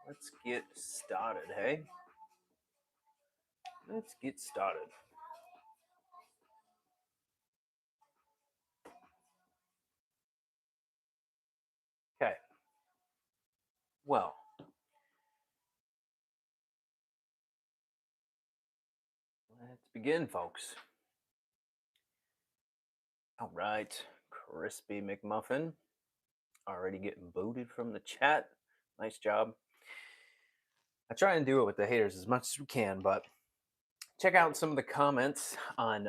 Let's get started, hey? Let's get started. Okay. Well, let's begin, folks. All right. Crispy McMuffin. Already getting booted from the chat. Nice job. I try and do it with the haters as much as we can, but check out some of the comments on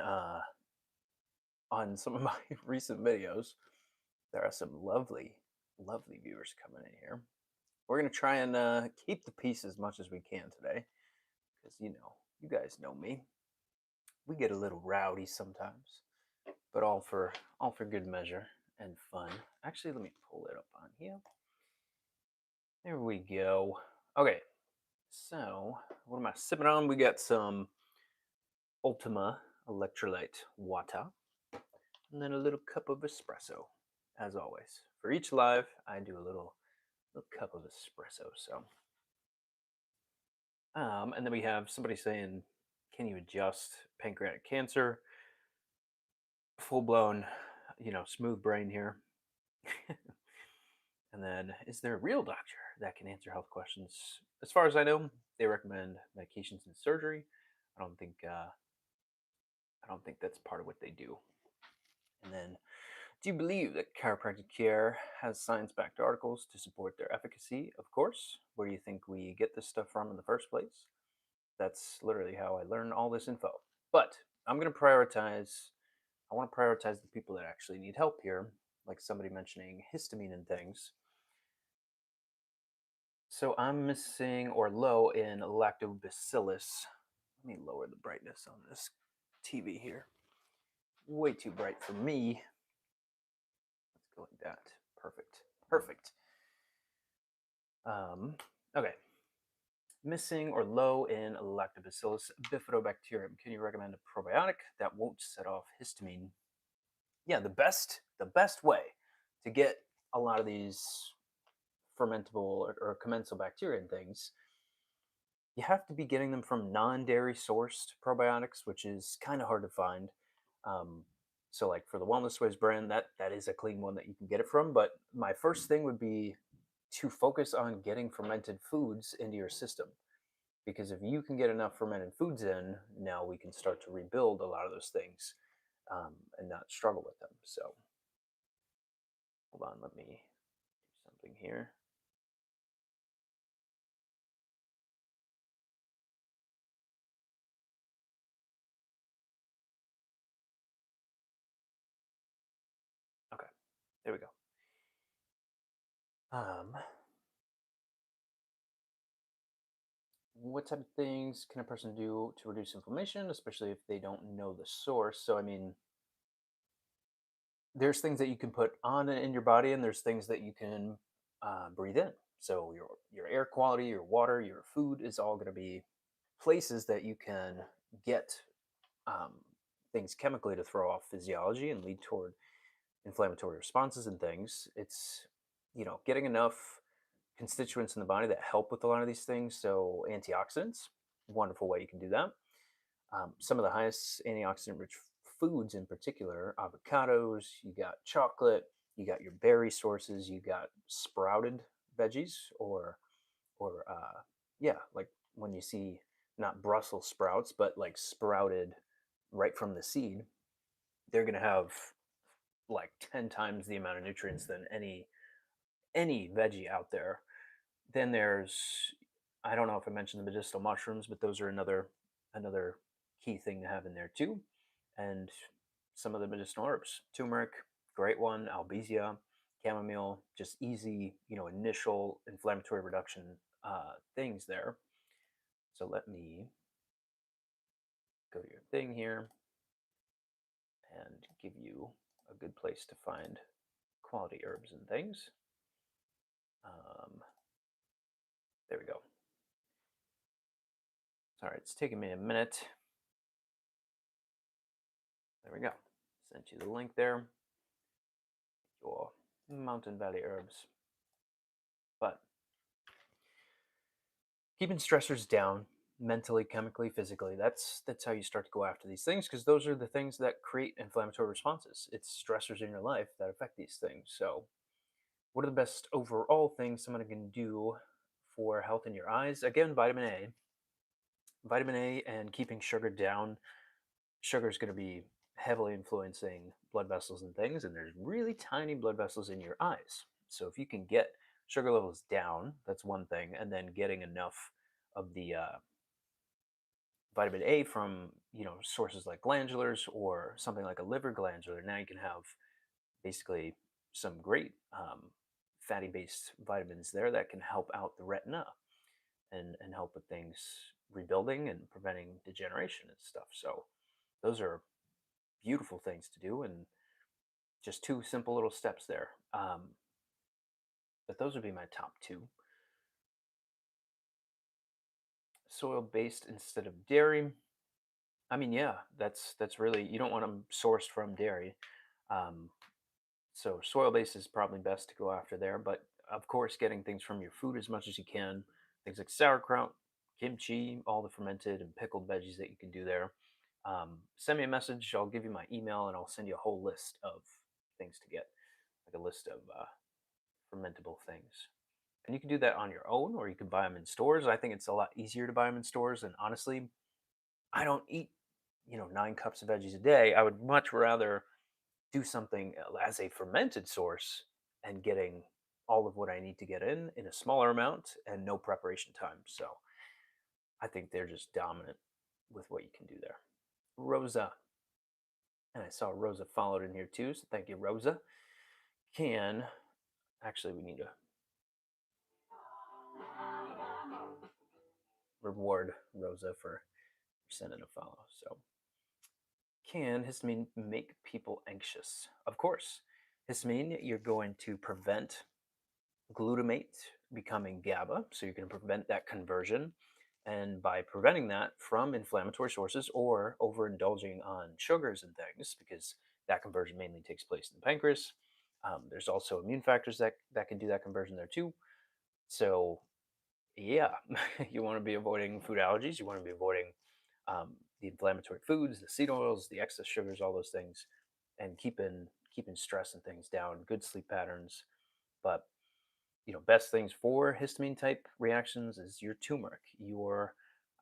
some of my recent videos. There are some lovely, lovely viewers coming in here. We're gonna try and keep the peace as much as we can today, because you guys know me. We get a little rowdy sometimes, but all for good measure and fun. Actually, let me pull it up on here. There we go. Okay, so what am I sipping on? We got some Ultima electrolyte water, and then a little cup of espresso, as always. For each live, I do a little cup of espresso. So, and then we have somebody saying, "Can you adjust pancreatic cancer?" Full blown, smooth brain here. And then, is there a real doctor that can answer health questions? As far as I know, they recommend medications and surgery. I don't think that's part of what they do. And then, do you believe that chiropractic care has science-backed articles to support their efficacy? Of course. Where do you think we get this stuff from in the first place? That's literally how I learn all this info. But I'm going to prioritize. I want to prioritize the people that actually need help here, like somebody mentioning histamine and things. So I'm missing or low in lactobacillus. Let me lower the brightness on this TV here. Way too bright for me. Let's go like that. Perfect. Perfect. Okay. Missing or low in lactobacillus bifidobacterium. Can you recommend a probiotic that won't set off histamine? Yeah, the best way to get a lot of these fermentable or commensal bacteria and things, you have to be getting them from non-dairy sourced probiotics, which is kind of hard to find. Um, so, like for the Wellness Ways brand, that is a clean one that you can get it from. But my first thing would be to focus on getting fermented foods into your system, because if you can get enough fermented foods in, now we can start to rebuild a lot of those things and not struggle with them. So, hold on, let me do something here. Okay, there we go. What type of things can a person do to reduce inflammation, especially if they don't know the source? So, I mean, there's things that you can put on in your body, and there's things that you can breathe in. So, your air quality, your water, your food is all going to be places that you can get um, things chemically to throw off physiology and lead toward inflammatory responses and things. It's getting enough constituents in the body that help with a lot of these things. So antioxidants, wonderful way you can do that. Some of the highest antioxidant rich foods in particular, avocados, you got chocolate, you got your berry sources, you got sprouted veggies or yeah, like when you see not Brussels sprouts, but like sprouted right from the seed, they're going to have like 10 times the amount of nutrients than any veggie out there. Then there's, I don't know if I mentioned the medicinal mushrooms, but those are another key thing to have in there too. And some of the medicinal herbs, turmeric, great one, albizia, chamomile, just easy, initial inflammatory reduction things there. So let me go to your thing here and give you a good place to find quality herbs and things. There we go. Sorry, it's taking me a minute. There we go. Sent you the link there. Your Mountain Valley herbs. But keeping stressors down mentally, chemically, physically. That's how you start to go after these things, because those are the things that create inflammatory responses. It's stressors in your life that affect these things. So, what are the best overall things someone can do for health in your eyes? Again, vitamin A, and keeping sugar down. Sugar is going to be heavily influencing blood vessels and things, and there's really tiny blood vessels in your eyes. So if you can get sugar levels down, that's one thing, and then getting enough of the vitamin A from sources like glandulars or something like a liver glandular. Now you can have basically some great fatty based vitamins there that can help out the retina and help with things rebuilding and preventing degeneration and stuff. So those are beautiful things to do, and just two simple little steps there. But those would be my top two. Soil based instead of dairy. I mean, yeah, that's really, you don't want them sourced from dairy. Um, so soil based is probably best to go after there. But of course, getting things from your food as much as you can, things like sauerkraut, kimchi, all the fermented and pickled veggies that you can do there. Send me a message. I'll give you my email and I'll send you a whole list of things to get, like a list of fermentable things. And you can do that on your own, or you can buy them in stores. I think it's a lot easier to buy them in stores. And honestly, I don't eat, 9 cups of veggies a day. I would much rather do something as a fermented source and getting all of what I need to get in a smaller amount and no preparation time. So I think they're just dominant with what you can do there. Rosa, and I saw Rosa followed in here too. So thank you, Rosa. Can actually, we need to reward Rosa for sending a follow. So, can histamine make people anxious? Of course. Histamine, you're going to prevent glutamate becoming GABA, so you're going to prevent that conversion. And by preventing that from inflammatory sources or overindulging on sugars and things, because that conversion mainly takes place in the pancreas, there's also immune factors that can do that conversion there too. So yeah, you want to be avoiding food allergies. You want to be avoiding the inflammatory foods, the seed oils, the excess sugars, all those things, and keeping stress and things down. Good sleep patterns, but best things for histamine type reactions is your turmeric, your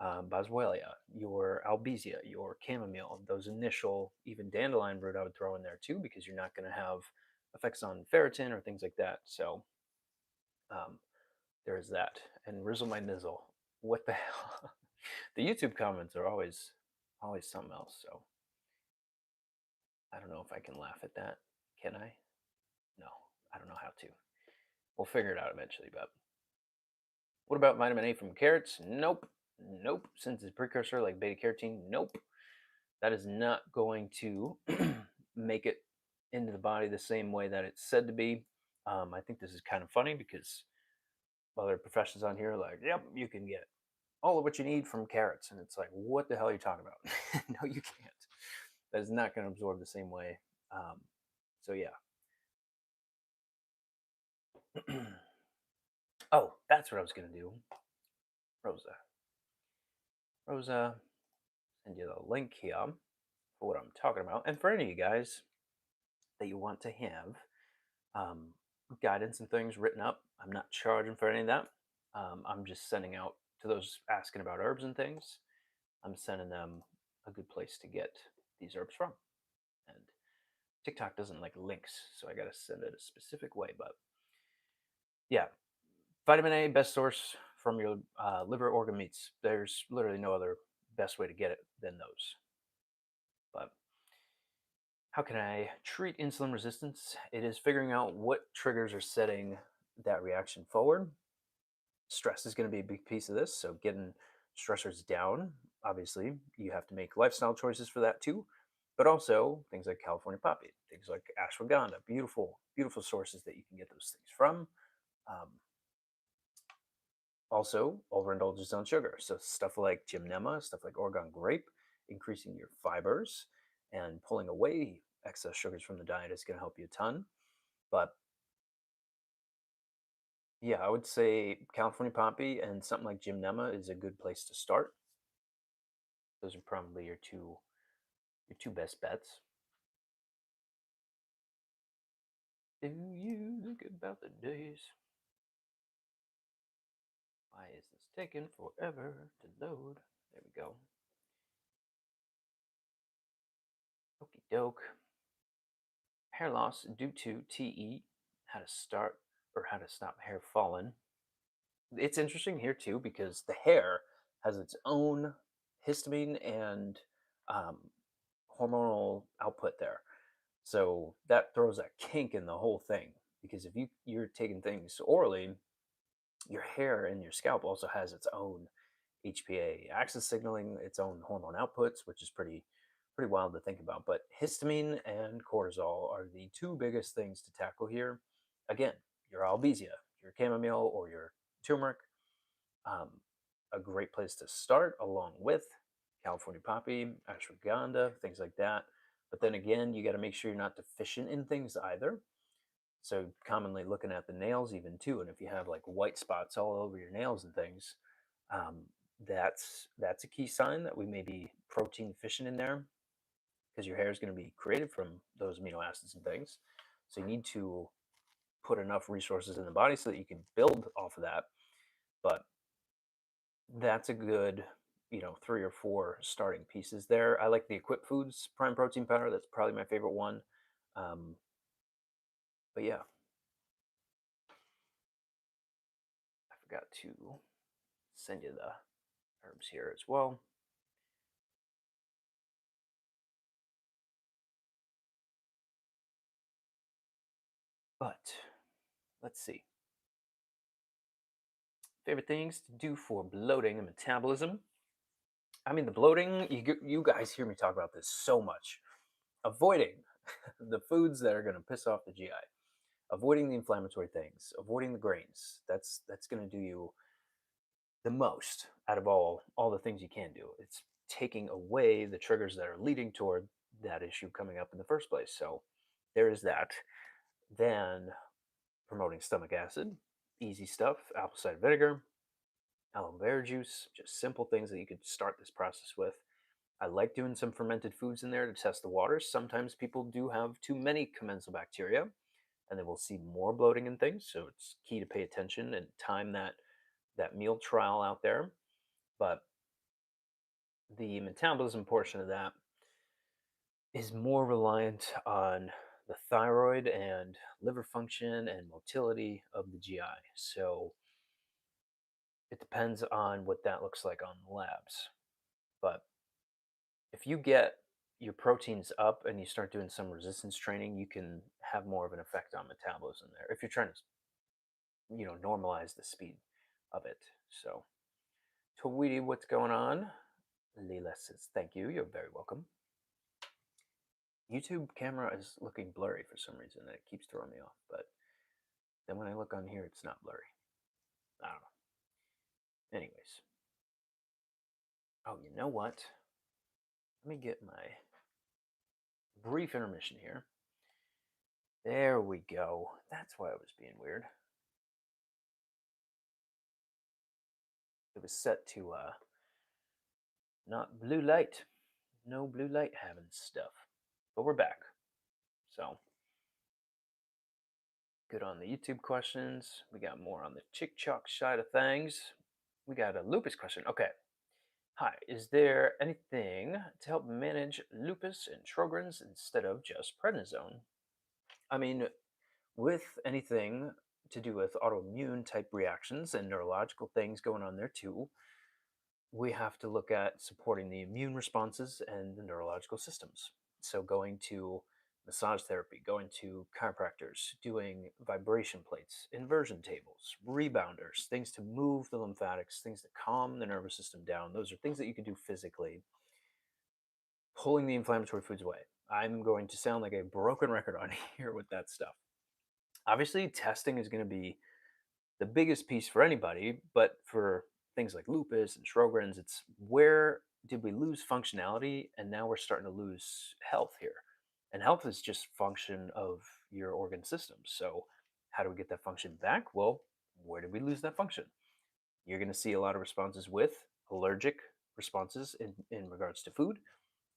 boswellia, your albizia, your chamomile. Those initial, even dandelion root, I would throw in there too, because you're not going to have effects on ferritin or things like that. So um, there is that. And Rizzle my nizzle. What the hell? The YouTube comments are always something else. So I don't know if I can laugh at that. Can I? No, I don't know how to. We'll figure it out eventually. But what about vitamin A from carrots? Nope. Nope. Since it's a precursor like beta carotene, nope. That is not going to make it into the body the same way that it's said to be. I think this is kind of funny because other professions on here are like, yep, you can get all of what you need from carrots. And it's like, what the hell are you talking about? No, you can't. That is not going to absorb the same way. So, yeah. Oh, that's what I was going to do. Rosa. Rosa, send you the link here for what I'm talking about. And for any of you guys that you want to have um, guidance and things written up, I'm not charging for any of that. I'm just sending out to those asking about herbs and things. I'm sending them a good place to get these herbs from. And TikTok doesn't like links, so I got to send it a specific way. But yeah, vitamin A, best source from your liver organ meats. There's literally no other best way to get it than those. But how can I treat insulin resistance? It is figuring out what triggers are setting that reaction forward. Stress is going to be a big piece of this. So, getting stressors down, obviously, you have to make lifestyle choices for that too. But also things like California poppy, things like ashwagandha, beautiful, beautiful sources that you can get those things from. Um, Also, overindulgence on sugar. So, stuff like gymnema, stuff like Oregon grape, increasing your fibers and pulling away excess sugars from the diet is going to help you a ton. But Yeah, I would say California poppy and something like gymnema is a good place to start. Those are probably your two best bets. Do you think about the days? Why is this taking forever to load? There we go. Okie doke. Hair loss due to TE. How to start or how to stop hair falling. It's interesting here too because the hair has its own histamine and um, hormonal output there. So that throws a kink in the whole thing because if you're taking things orally, your hair and your scalp also has its own HPA axis signaling, its own hormone outputs, which is pretty wild to think about. But histamine and cortisol are the two biggest things to tackle here. Again, your albizia, your chamomile, or your turmeric. Um, a great place to start, along with California poppy, ashwagandha, things like that. But then again, you got to make sure you're not deficient in things either. So commonly looking at the nails even too, and if you have like white spots all over your nails and things, um, that's a key sign that we may be protein deficient in there because your hair is going to be created from those amino acids and things. So you need to put enough resources in the body so that you can build off of that. But that's a good, three or four starting pieces there. I like the Equip Foods Prime Protein Powder. That's probably my favorite one. Um, but yeah, I forgot to send you the herbs here as well. But let's see. Favorite things to do for bloating and metabolism. I mean, the bloating, you guys hear me talk about this so much. Avoiding the foods that are going to piss off the GI, avoiding the inflammatory things, avoiding the grains. That's going to do you the most out of all the things you can do. It's taking away the triggers that are leading toward that issue coming up in the first place. So there is that. Then promoting stomach acid, easy stuff, apple cider vinegar, aloe vera juice, just simple things that you could start this process with. I like doing some fermented foods in there to test the waters. Sometimes people do have too many commensal bacteria and they will see more bloating and things. So it's key to pay attention and time that meal trial out there. But the metabolism portion of that is more reliant on the thyroid and liver function and motility of the GI. So it depends on what that looks like on the labs. But if you get your proteins up and you start doing some resistance training, you can have more of an effect on metabolism there if you're trying to, normalize the speed of it. So, Tweety, what's going on? Leela says, thank you. You're very welcome. YouTube camera is looking blurry for some reason and it keeps throwing me off. But then when I look on here, it's not blurry. I don't know. Anyways. Oh, you know what? Let me get my brief intermission here. There we go. That's why it was being weird. It was set to not blue light. No blue light having stuff. But we're back. So good on the YouTube questions. We got more on the chick chalk side of things. We got a lupus question. Okay. Hi, is there anything to help manage lupus and Sjogren's instead of just prednisone? I mean, with anything to do with autoimmune type reactions and neurological things going on there too, we have to look at supporting the immune responses and the neurological systems. So, going to massage therapy, going to chiropractors, doing vibration plates, inversion tables, rebounders, things to move the lymphatics, things to calm the nervous system down. Those are things that you can do physically, pulling the inflammatory foods away. I'm going to sound like a broken record on here with that stuff. Obviously, testing is going to be the biggest piece for anybody, but for things like lupus and Sjogren's, it's where did we lose functionality and now we're starting to lose health here. And health is just function of your organ systems. So how do we get that function back? Well, Where did we lose that function? You're going to see a lot of responses with allergic responses in regards to food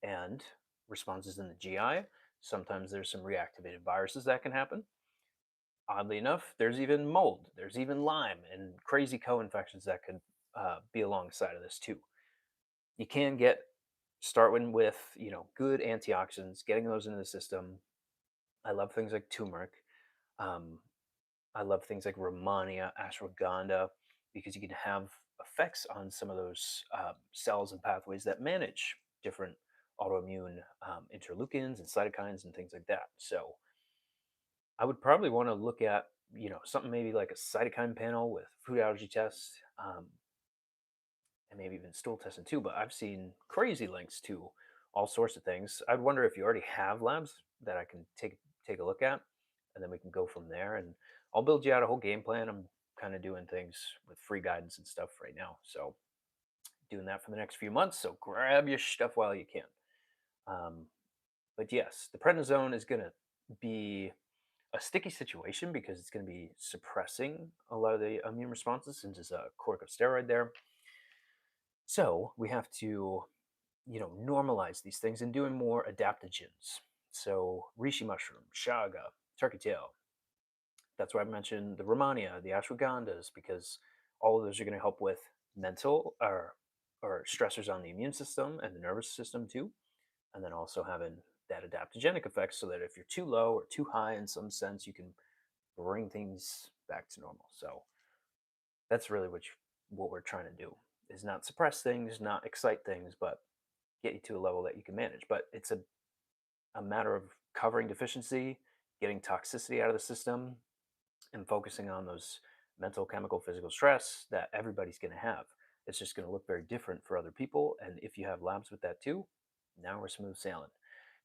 and responses in the GI. Sometimes there's some reactivated viruses that can happen. Oddly enough, there's even mold, there's even Lyme and crazy co-infections that could be alongside of this too. You can start with good antioxidants, getting those into the system. I love things like turmeric. Um, I love things like Romania, ashwagandha, because you can have effects on some of those cells and pathways that manage different autoimmune interleukins and cytokines and things like that. So I would probably want to look at something maybe like a cytokine panel with food allergy tests, and maybe even stool testing too. But I've seen crazy links to all sorts of things. I'd wonder if you already have labs that I can take a look at, and then we can go from there. And I'll build you out a whole game plan. I'm kind of doing things with free guidance and stuff right now, so doing that for the next few months. So grab your stuff while you can. Um, but yes, the prednisone is going to be a sticky situation because it's going to be suppressing a lot of the immune responses since it's a corticosteroid there. So we have to, normalize these things and doing more adaptogens. So reishi mushroom, chaga, turkey tail. That's why I mentioned the Romania, the ashwagandhas, because all of those are going to help with mental or stressors on the immune system and the nervous system too. And then also having that adaptogenic effect so that if you're too low or too high in some sense, you can bring things back to normal. So that's really what we're trying to do is not suppress things, not excite things, but get you to a level that you can manage. But it's a matter of covering deficiency, getting toxicity out of the system, and focusing on those mental, chemical, physical stress that everybody's going to have. It's just going to look very different for other people. And if you have labs with that too, now we're smooth sailing.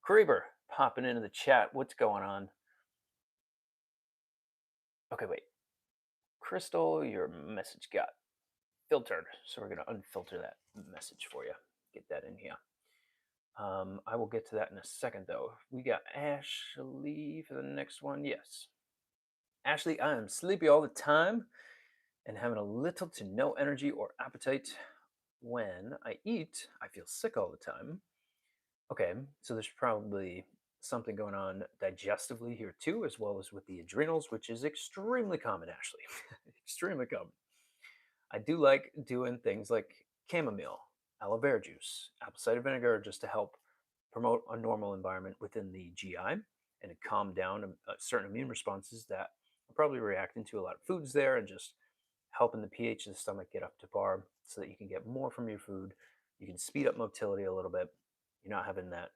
Kraber popping into the chat. What's going on? Okay, wait. Crystal, your message got filtered. So we're going to unfilter that message for you. Get that in here. I will get to that in a second, though. We got Ashley for the next one. Yes. Ashley, I am sleepy all the time and having a little to no energy or appetite. When I eat, I feel sick all the time. Okay, so there's probably something going on digestively here too, as well as with the adrenals, which is extremely common, Ashley. Extremely common. I do like doing things like chamomile, aloe vera juice, apple cider vinegar, just to help promote a normal environment within the GI and to calm down certain immune responses that are probably reacting to a lot of foods there and just helping the pH of the stomach get up to par so that you can get more from your food. You can speed up motility a little bit. You're not having that,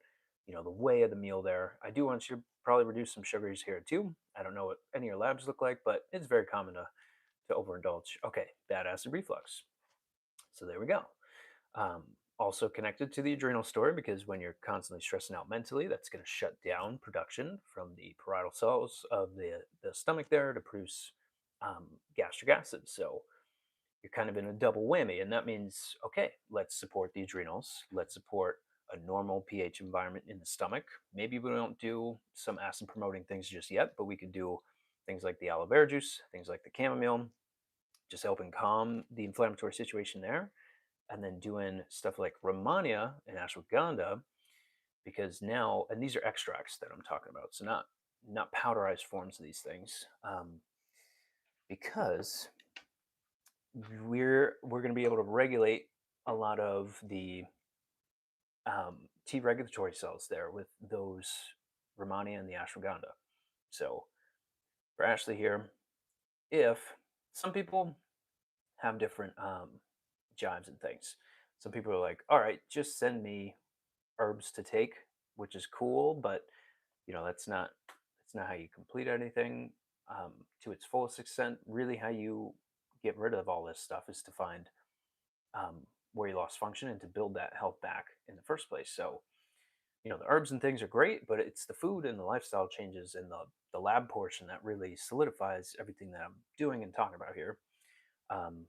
the way of the meal there. I do want you to probably reduce some sugars here too. I don't know what any of your labs look like, but it's very common to overindulge. Okay, bad acid reflux. So there we go. Um, Also connected to the adrenal story because when you're constantly stressing out mentally, that's going to shut down production from the parietal cells of the stomach there to produce gastric acid. So you're kind of in a double whammy. And that means, okay, let's support the adrenals. Let's support a normal pH environment in the stomach. Maybe we don't do some acid promoting things just yet, but we could do things like the aloe vera juice, things like the chamomile, just helping calm the inflammatory situation there. And then doing stuff like Romania and ashwagandha, because now, and these are extracts that I'm talking about, so not powderized forms of these things, because we're going to be able to regulate a lot of the T regulatory cells there with those Romania and the ashwagandha. So for Ashley here, if some people have different jives and things, some people are like, all right, just send me herbs to take, which is cool, but that's not how you complete anything to its fullest extent. Really, how you get rid of all this stuff is to find where you lost function and to build that health back in the first place. So, the herbs and things are great, but it's the food and the lifestyle changes and the lab portion that really solidifies everything that I'm doing and talking about here. Um,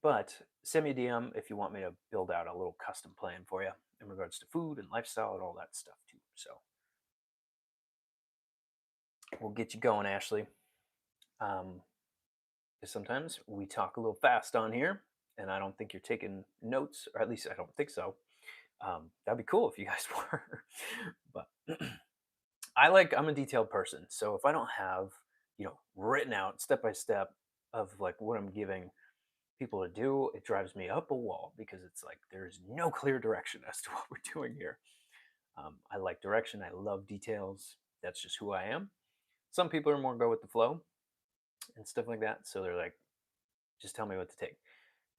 but send me a DM if you want me to build out a little custom plan for you in regards to food and lifestyle and all that stuff too. So we'll get you going, Ashley. Um, because sometimes we talk a little fast on here, and I don't think you're taking notes, or at least I don't think so. That'd be cool if you guys were. But I'm a detailed person, so if I don't have written out step by step of like what I'm giving people to do, it drives me up a wall because it's like there's no clear direction as to what we're doing here. I like direction. I love details. That's just who I am. Some people are more go with the flow and stuff like that, so they're like, just tell me what to take.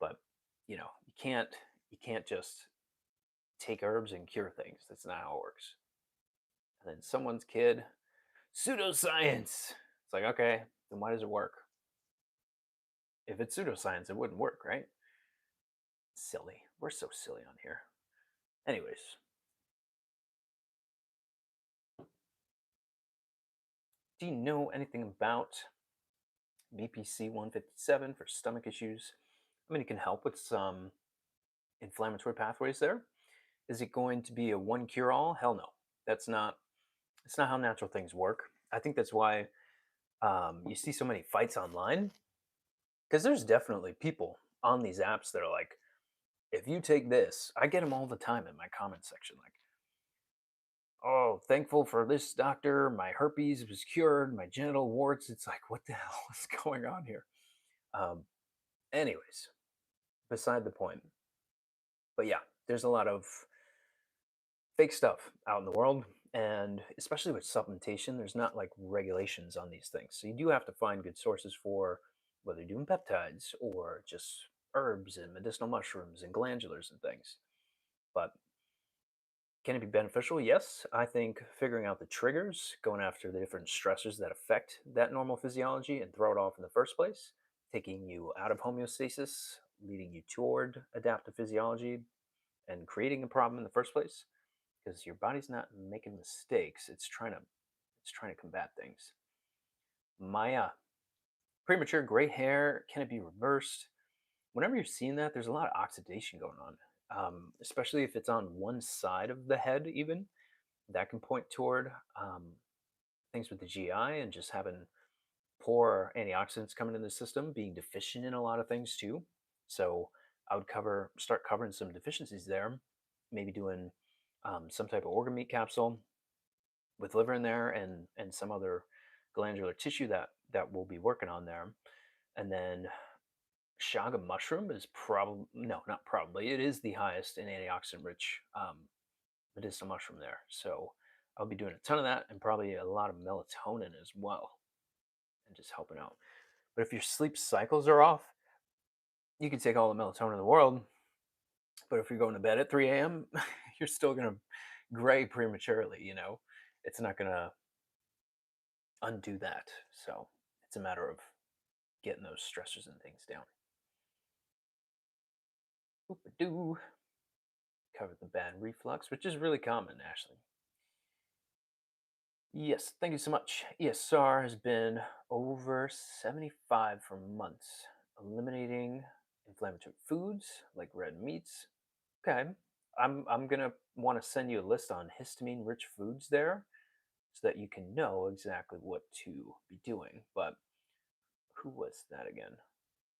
But you can't just take herbs and cure things. That's not how it works. And then someone's kid, pseudoscience. It's like, okay, then why does it work? If it's pseudoscience, it wouldn't work, right? Silly. We're so silly on here. Anyways, do you know anything about BPC 157 for stomach issues? I mean, it can help with some inflammatory pathways there. Is it going to be a one cure all? Hell no. That's not. It's not how natural things work. I think that's why you see so many fights online, because there's definitely people on these apps that are like, if you take this, I get them all the time in my comment section, like, oh, thankful for this doctor, my herpes was cured, my genital warts. It's like, what the hell is going on here? Um, anyways, beside the point. But yeah, there's a lot of fake stuff out in the world, and especially with supplementation, there's not like regulations on these things. So you do have to find good sources for whether you're doing peptides or just herbs and medicinal mushrooms and glandulars and things. But can it be beneficial? Yes. I think figuring out the triggers, going after the different stressors that affect that normal physiology and throw it off in the first place, taking you out of homeostasis, leading you toward adaptive physiology, and creating a problem in the first place, because your body's not making mistakes. It's trying to combat things. Maya, premature gray hair, can it be reversed? Whenever you're seeing that, there's a lot of oxidation going on, especially if it's on one side of the head. Even that can point toward things with the GI and just having poor antioxidants coming in the system, being deficient in a lot of things too. So I would start covering some deficiencies there, maybe doing some type of organ meat capsule with liver in there, and some other glandular tissue that we'll be working on there. And then shaga mushroom is probably, no, not probably, it is the highest in antioxidant rich medicinal mushroom there. So I'll be doing a ton of that, and probably a lot of melatonin as well, and just helping out. But if your sleep cycles are off, you can take all the melatonin in the world, but if you're going to bed at 3 a.m., you're still going to gray prematurely. It's not going to undo that. So it's a matter of getting those stressors and things down. Oop-a-doo. Covered the bad reflux, which is really common, Ashley. Yes, thank you so much. ESR has been over 75 for months, eliminating inflammatory foods like red meats. Okay, I'm gonna want to send you a list on histamine-rich foods there, so that you can know exactly what to be doing. But who was that again?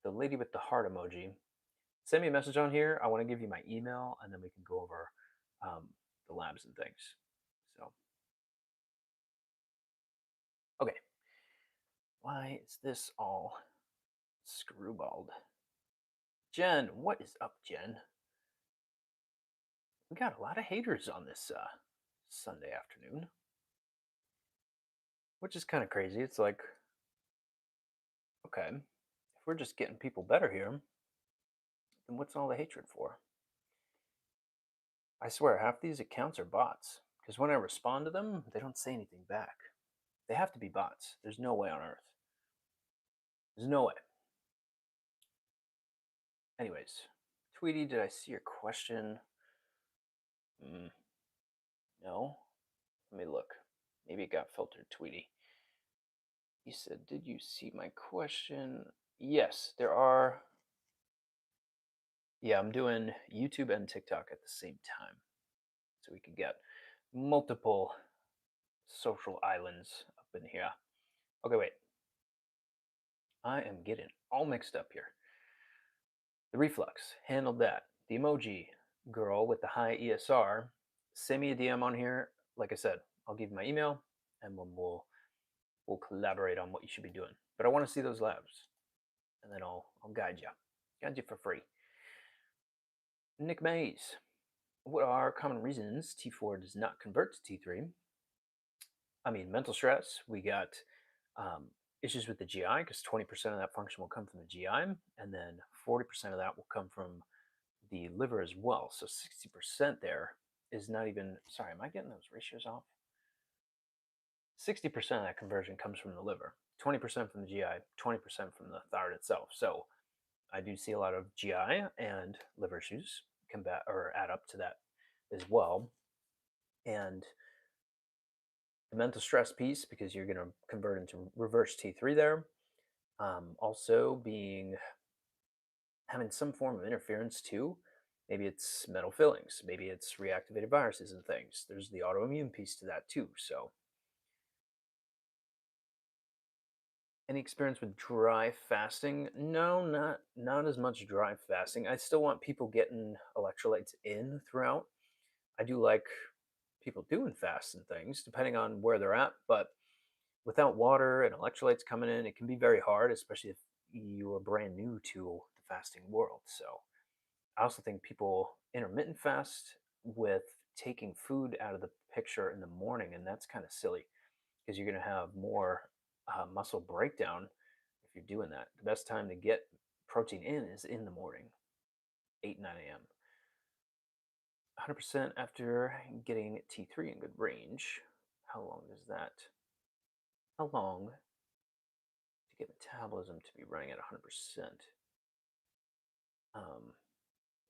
The lady with the heart emoji. Send me a message on here. I want to give you my email, and then we can go over um, the labs and things. So, okay. Why is this all screwballed? Jen, what is up, Jen? We got a lot of haters on this Sunday afternoon, which is kind of crazy. It's like, okay, if we're just getting people better here, then what's all the hatred for? I swear, half these accounts are bots, because when I respond to them, they don't say anything back. They have to be bots. There's no way on earth. There's no way. Anyways, Tweety, did I see your question? No. Let me look. Maybe it got filtered, Tweety. He said, did you see my question? Yes, there are. Yeah, I'm doing YouTube and TikTok at the same time, so we can get multiple social islands up in here. Okay, wait. I am getting all mixed up here. The reflux, handled that. The emoji girl with the high ESR, send me a DM on here. Like I said, I'll give you my email and we'll collaborate on what you should be doing. But I want to see those labs, and then I'll guide you for free. Nick Mays, what are common reasons T4 does not convert to T3? I mean, mental stress. We got um, issues with the GI because 20% of that function will come from the GI, and then 40% of that will come from the liver as well. So 60% there is not even, sorry, am I getting those ratios off? 60% of that conversion comes from the liver, 20% from the GI, 20% from the thyroid itself. So I do see a lot of GI and liver issues combat or add up to that as well. And the mental stress piece, because you're going to convert into reverse T3 there. Also being having some form of interference too. Maybe it's metal fillings, maybe it's reactivated viruses and things. There's the autoimmune piece to that too. So any experience with dry fasting? No, not as much dry fasting. I still want people getting electrolytes in throughout. I do like people doing fasts and things depending on where they're at, but without water and electrolytes coming in, it can be very hard, especially if you are brand new to the fasting world. So I also think people intermittent fast with taking food out of the picture in the morning, and that's kind of silly because you're going to have more muscle breakdown if you're doing that. The best time to get protein in is in the morning, 8, 9 a.m. 100% after getting T3 in good range. How long is that? How long to get metabolism to be running at 100%?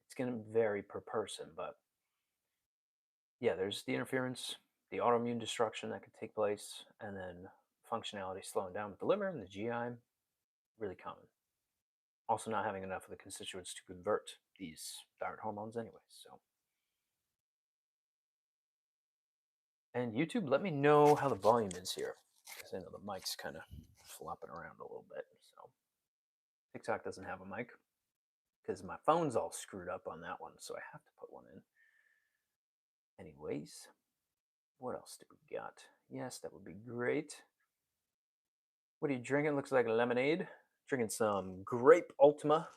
It's going to vary per person, but yeah, there's the interference, the autoimmune destruction that could take place, and then functionality slowing down with the liver and the GI, really common. Also, not having enough of the constituents to convert these thyroid hormones, anyway. So, and YouTube, let me know how the volume is here, because I know the mic's kind of flopping around a little bit. So, TikTok doesn't have a mic because my phone's all screwed up on that one, so I have to put one in. Anyways, what else do we got? Yes, that would be great. What are you drinking? Looks like lemonade. Drinking some grape Ultima.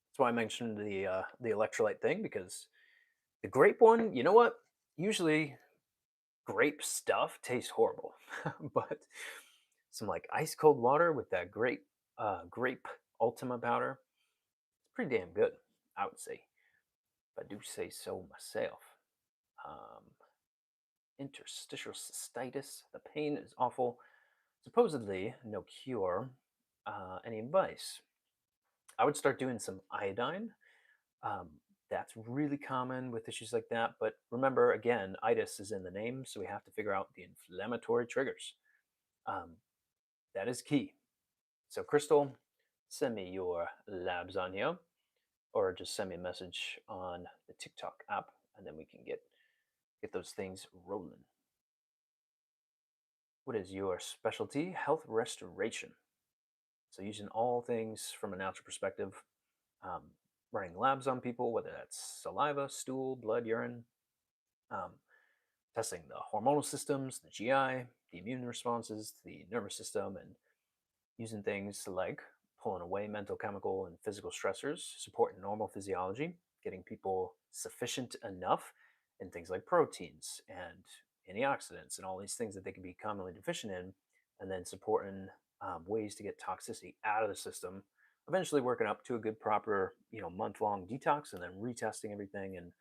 That's why I mentioned the electrolyte thing, because the grape one, you know what? Usually grape stuff tastes horrible, but some like ice cold water with that grape Ultima powder, it's pretty damn good, I would say. If I do say so myself. Um, Interstitial cystitis. The pain is awful. Supposedly no cure. Any advice? I would start doing some iodine. Um, that's really common with issues like that. But remember, again, itis is in the name, so we have to figure out the inflammatory triggers. Um, that is key. So, Crystal, send me your labs on here, or just send me a message on the TikTok app, and then we can get those things rolling. What is your specialty? Health restoration. So, using all things from a natural perspective, um, running labs on people, whether that's saliva, stool, blood, urine, um, testing the hormonal systems, the GI, the immune responses to the nervous system, and using things like pulling away mental, chemical, and physical stressors, supporting normal physiology, getting people sufficient enough in things like proteins and antioxidants and all these things that they can be commonly deficient in, and then supporting ways to get toxicity out of the system, eventually working up to a good proper month-long detox, and then retesting everything and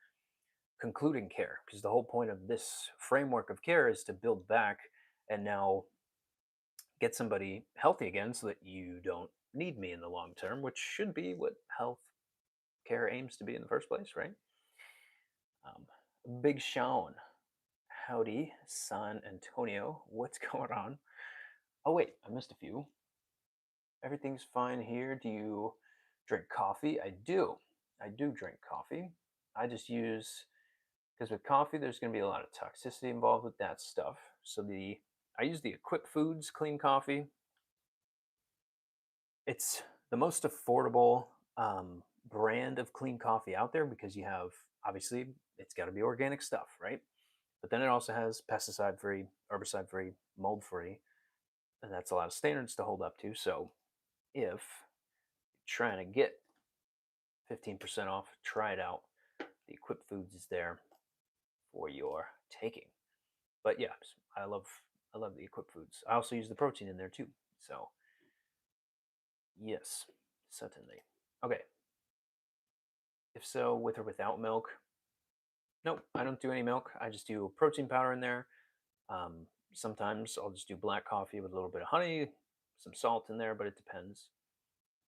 concluding care, because the whole point of this framework of care is to build back and now get somebody healthy again so that you don't need me in the long term, which should be what health care aims to be in the first place, right? Big Sean, howdy, San Antonio, what's going on? Oh, wait, I missed a few. Everything's fine here. Do you drink coffee? I do. I do drink coffee. I just use, because with coffee, there's going to be a lot of toxicity involved with that stuff. So I use the Equip Foods clean coffee. It's the most affordable brand of clean coffee out there, because you have, obviously, it's got to be organic stuff, right? But then it also has pesticide free, herbicide free, mold free, and that's a lot of standards to hold up to. So if you're trying to get 15% off, try it out. The Equip Foods is there for your taking. But yeah, I love the Equip Foods. I also use the protein in there too. So yes, certainly. Okay. If so, with or without milk? Nope, I don't do any milk. I just do protein powder in there. Sometimes I'll just do black coffee with a little bit of honey, some salt in there, but it depends.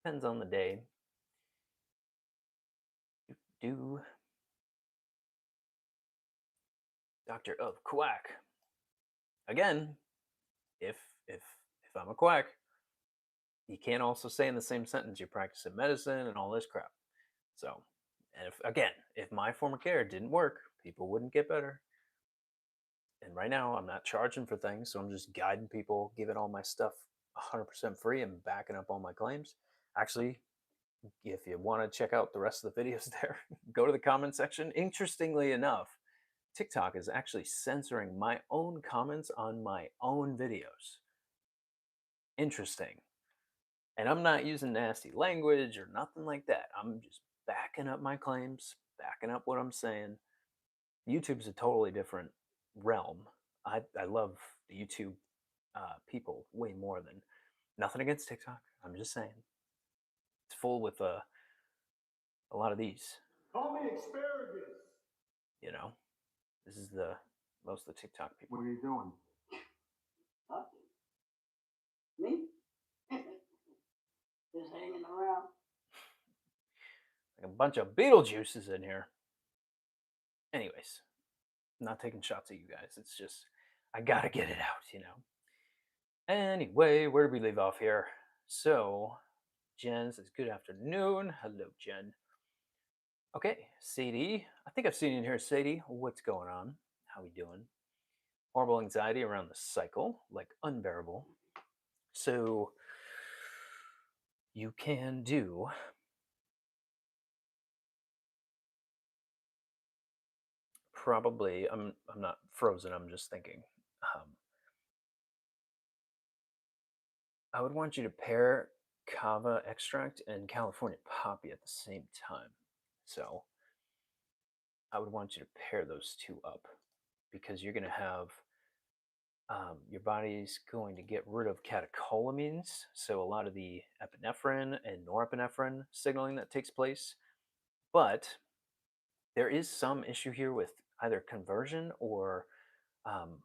Depends on the day. Do Doctor of Quack. Again, if if if I'm a quack, you can't also say in the same sentence you're practicing medicine and all this crap. So, and if my form of care didn't work, people wouldn't get better. And right now, I'm not charging for things, so I'm just guiding people, giving all my stuff 100% free and backing up all my claims. Actually, if you want to check out the rest of the videos there, go to the comment section. Interestingly enough, TikTok is actually censoring my own comments on my own videos. Interesting. And I'm not using nasty language or nothing like that. I'm just backing up my claims, backing up what I'm saying. YouTube's a totally different realm. I love the YouTube people way more than, nothing against TikTok. I'm just saying it's full with a lot of these. Call me asparagus. You know, this is the most of the TikTok people. What are you doing? Nothing. Me? Just hanging around. Like a bunch of Beetlejuices in here. Anyways, I'm not taking shots at you guys. It's just I gotta get it out, you know. Anyway, where did we leave off here? So, Jen says, good afternoon. Hello, Jen. Okay, Sadie. I think I've seen you in here, Sadie. What's going on? How we doing? Horrible anxiety around the cycle, like unbearable. So, you can do probably. I'm not frozen. I'm just thinking. Um, I would want you to pair kava extract and California poppy at the same time. So I would want you to pair those two up, because you're going to have your body's going to get rid of catecholamines. So a lot of the epinephrine and norepinephrine signaling that takes place. But there is some issue here with either conversion or um,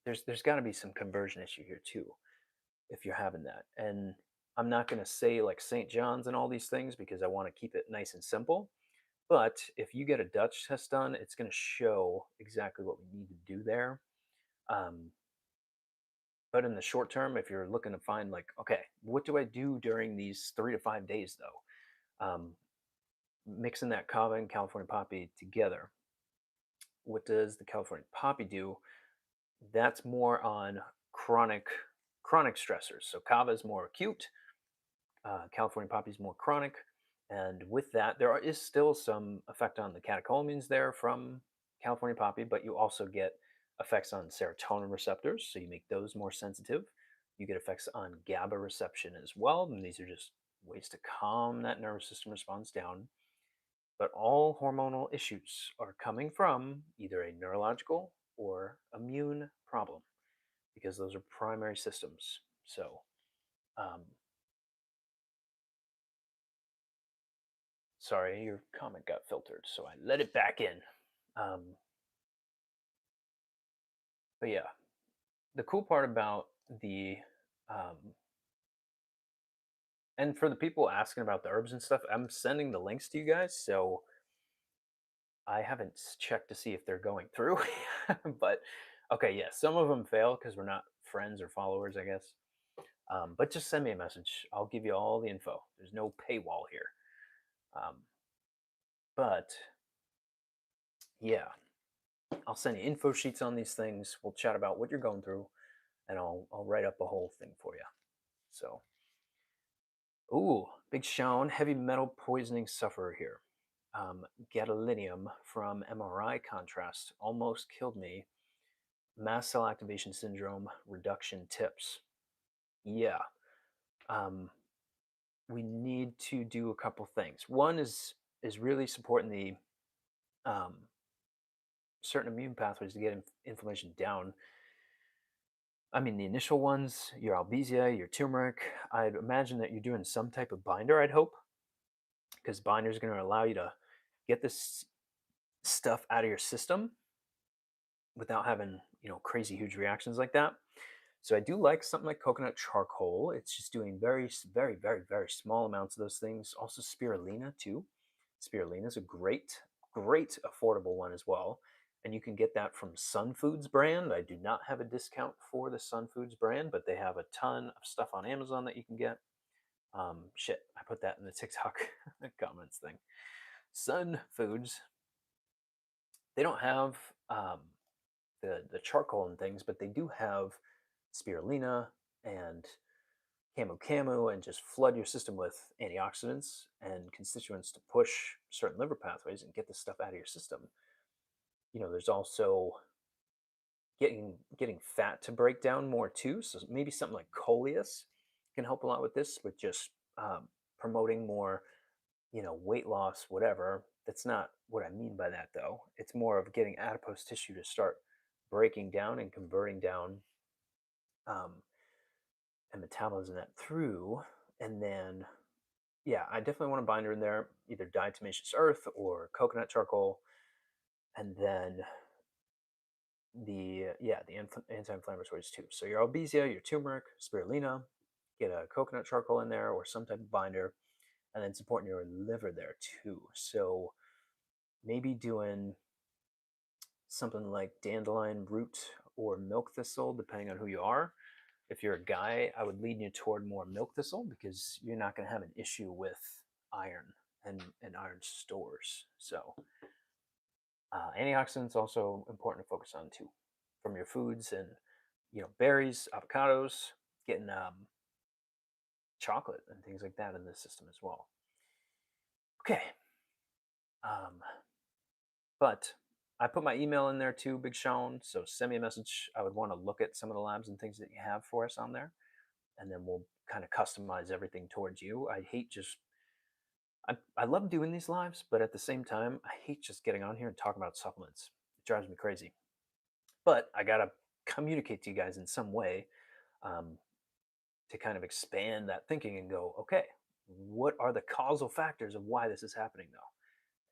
there's got to be some conversion issue here too if you're having that. And I'm not going to say like St. John's and all these things because I want to keep it nice and simple. But if you get a Dutch test done, it's going to show exactly what we need to do there. Um, but in the short term, if you're looking to find like, okay, what do I do during these 3 to 5 days though? Mixing that kava and California poppy together. What does the California poppy do? That's more on chronic stressors. So kava is more acute, California poppy is more chronic, and with that, is still some effect on the catecholamines there from California poppy, but you also get effects on serotonin receptors, so you make those more sensitive. You get effects on GABA reception as well, and these are just ways to calm that nervous system response down. But all hormonal issues are coming from either a neurological or immune problem, because those are primary systems. So, um, sorry, your comment got filtered, so I let it back in. Um, but yeah, the cool part about the and for the people asking about the herbs and stuff, I'm sending the links to you guys, so I haven't checked to see if they're going through. But okay, yeah, some of them fail because we're not friends or followers, I guess. But just send me a message. I'll give you all the info. There's no paywall here. Um, but yeah, I'll send you info sheets on these things. We'll chat about what you're going through, and I'll write up a whole thing for you. So Ooh, Big Sean, heavy metal poisoning sufferer here. Gadolinium from MRI contrast almost killed me. Mast cell activation syndrome reduction tips. Yeah, um, we need to do a couple things. One is really supporting the um, certain immune pathways to get inflammation down. I mean, the initial ones, your albizia, your turmeric. I'd imagine that you're doing some type of binder. I'd hope, because binder is going to allow you to get this stuff out of your system without having crazy huge reactions like that. So I do like something like coconut charcoal. It's just doing very, very, very small amounts of those things. Also spirulina too. Spirulina is a great affordable one as well. And you can get that from Sun Foods brand. I do not have a discount for the Sun Foods brand, but they have a ton of stuff on Amazon that you can get. Shit, I put that in the TikTok comments thing. Sun Foods, they don't have um, the charcoal and things, but they do have spirulina and camu and just flood your system with antioxidants and constituents to push certain liver pathways and get this stuff out of your system. There's also getting fat to break down more too. So maybe something like coleus can help a lot with this, with just promoting more, weight loss, whatever. That's not what I mean by that though. It's more of getting adipose tissue to start breaking down and converting down um, and metabolizing that through. And then, yeah, I definitely want a binder in there, either diatomaceous earth or coconut charcoal. And then the anti-inflammatories too. So your albizia, your turmeric, spirulina, get a coconut charcoal in there or some type of binder, and then supporting your liver there too. So maybe doing something like dandelion root or milk thistle, depending on who you are. If you're a guy, I would lean you toward more milk thistle because you're not going to have an issue with iron and iron stores. So antioxidants also important to focus on too, from your foods and berries, avocados, getting chocolate and things like that in the system as well. Okay, um, but I put my email in there too, Big Sean. So send me a message. I would want to look at some of the labs and things that you have for us on there, and then we'll kind of customize everything towards you. I hate just I love doing these lives, but at the same time, I hate just getting on here and talking about supplements. It drives me crazy. But I gotta communicate to you guys in some way um, to kind of expand that thinking and go, okay, what are the causal factors of why this is happening though?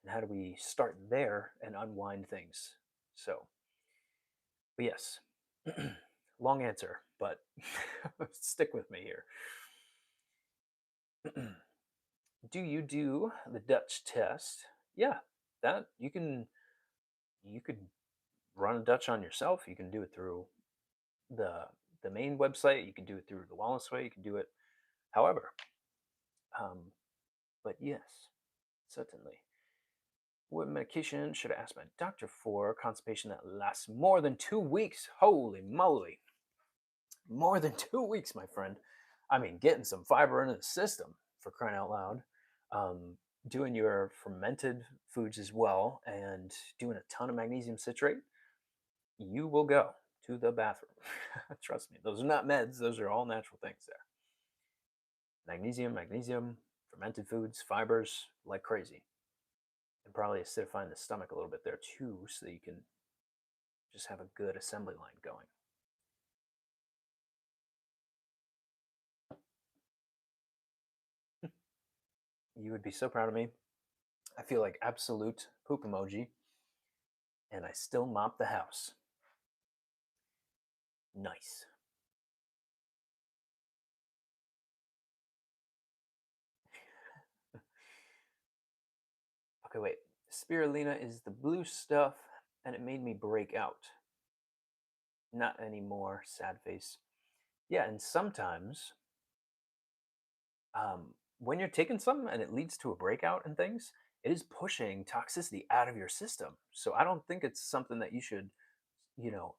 And how do we start there and unwind things? So, but yes, long answer, but stick with me here. Do you do the Dutch test? Yeah, that you could run a Dutch on yourself. You can do it through the the main website. You can do it through the Wellness Way. You can do it however. Um, but yes, certainly. What medication should I ask my doctor for constipation that lasts more than 2 weeks? Holy moly. More than 2 weeks, my friend. I mean, getting some fiber into the system for crying out loud. Um, Doing your fermented foods as well and doing a ton of magnesium citrate, you will go to the bathroom. Trust me, those are not meds, those are all natural things there. Magnesium, fermented foods, fibers, like crazy. And probably acidifying the stomach a little bit there too, so that you can just have a good assembly line going. You would be so proud of me. I feel like absolute poop emoji, and I still mop the house. Nice. Okay, wait. Spirulina is the blue stuff, and it made me break out. Not anymore, sad face. Yeah, and sometimes when you're taking something and it leads to a breakout and things, it is pushing toxicity out of your system. So I don't think it's something that you should,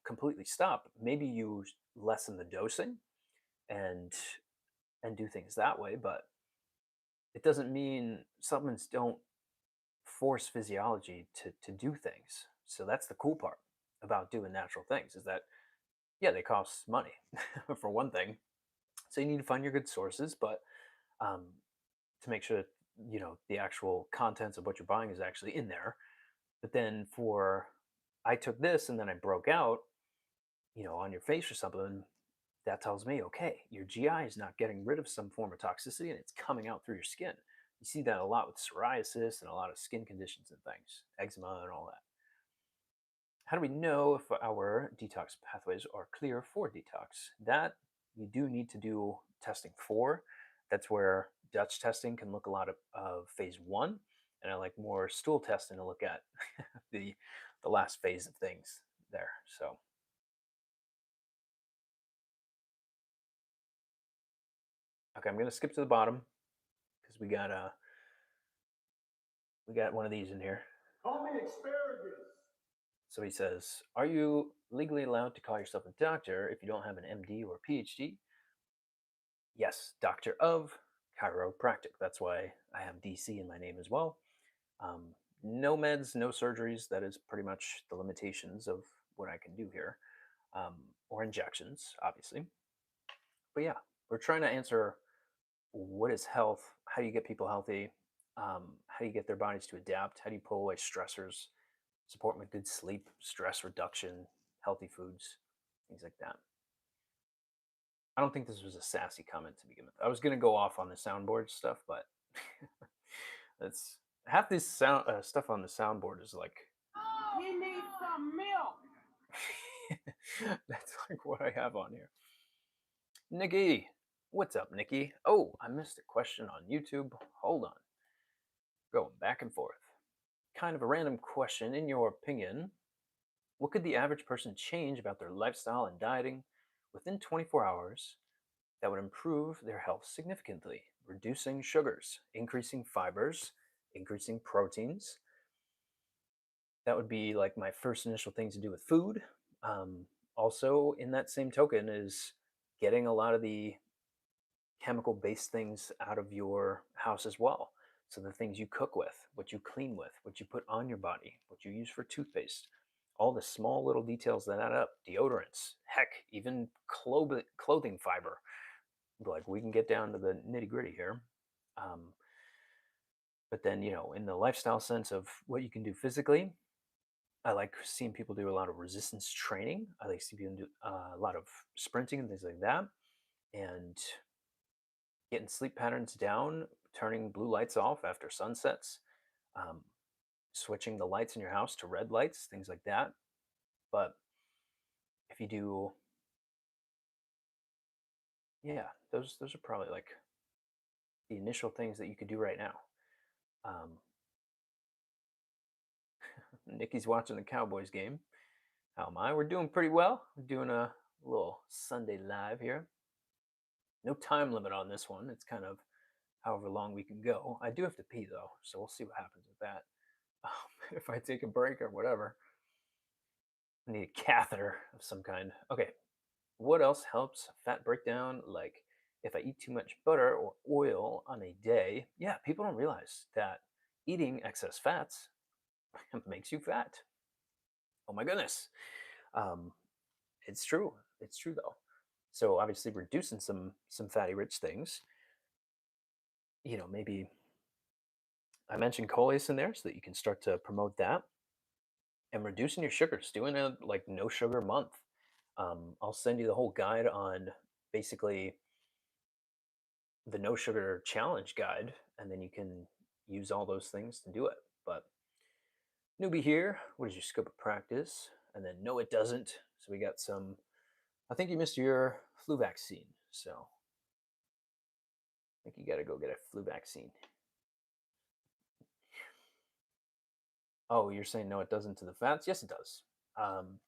completely stop. Maybe you lessen the dosing and do things that way, but it doesn't mean supplements don't force physiology to do things. So that's the cool part about doing natural things is that yeah, they cost money for one thing. So you need to find your good sources, but um, to make sure that the actual contents of what you're buying is actually in there. But then for I took this and then I broke out, on your face or something, that tells me, okay, your GI is not getting rid of some form of toxicity and it's coming out through your skin. You see that a lot with psoriasis and a lot of skin conditions and things, eczema and all that. How do we know if our detox pathways are clear for detox? That you do need to do testing for. That's where Dutch testing can look a lot of phase one, and I like more stool testing to look at the the last phase of things there. So okay, I'm gonna skip to the bottom because we got one of these in here. Call me asparagus. So he says, "Are you legally allowed to call yourself a doctor if you don't have an MD or PhD?" Yes, doctor of chiropractic. That's why I have DC in my name as well. No meds, no surgeries. That is pretty much the limitations of what I can do here, or injections, obviously. But yeah, we're trying to answer what is health? How do you get people healthy? How do you get their bodies to adapt? How do you pull away stressors? Support them with good sleep, stress reduction, healthy foods, things like that. I don't think this was a sassy comment to begin with. I was going to go off on the soundboard stuff, but that's half this sound stuff on the soundboard is like He needs some milk. that's like what I have on here. Nikki, what's up, Nikki? Oh, I missed a question on YouTube. Hold on, going back and forth. Kind of a random question. In your opinion, what could the average person change about their lifestyle and dieting within 24 hours that would improve their health significantly? Reducing sugars, increasing fibers, increasing proteins. That would be like my first initial things to do with food. Um, Also, in that same token, is getting a lot of the chemical based things out of your house as well. So, the things you cook with, what you clean with, what you put on your body, what you use for toothpaste, all the small little details that add up, deodorants, heck, even clothing fiber. Like we can get down to the nitty gritty here. Um, but then, in the lifestyle sense of what you can do physically, I like seeing people do a lot of resistance training. I like seeing people do a lot of sprinting and things like that, and getting sleep patterns down, turning blue lights off after sunsets, um, switching the lights in your house to red lights, things like that. But if you do, yeah, those are probably like the initial things that you could do right now. Um, Nikki's watching the Cowboys game. How am I? We're doing pretty well. We're doing a little Sunday live here. No time limit on this one. It's kind of however long we can go. I do have to pee though, so we'll see what happens with that. If I take a break or whatever, I need a catheter of some kind. Okay, what else helps fat breakdown? Like if I eat too much butter or oil on a day, yeah, people don't realize that eating excess fats makes you fat. Oh my goodness. Um, it's true. It's true though. So obviously reducing some fatty rich things, maybe I mentioned coleus in there so that you can start to promote that and reducing your sugars, doing a like no sugar month. I'll send you the whole guide on basically the no sugar challenge guide, and then you can use all those things to do it. But newbie here, what is your scope of practice? And then no, it doesn't. So we got some. I think you missed your flu vaccine, so I think you got to go get a flu vaccine. Oh, you're saying no, it doesn't to the fats? Yes, it does. Um,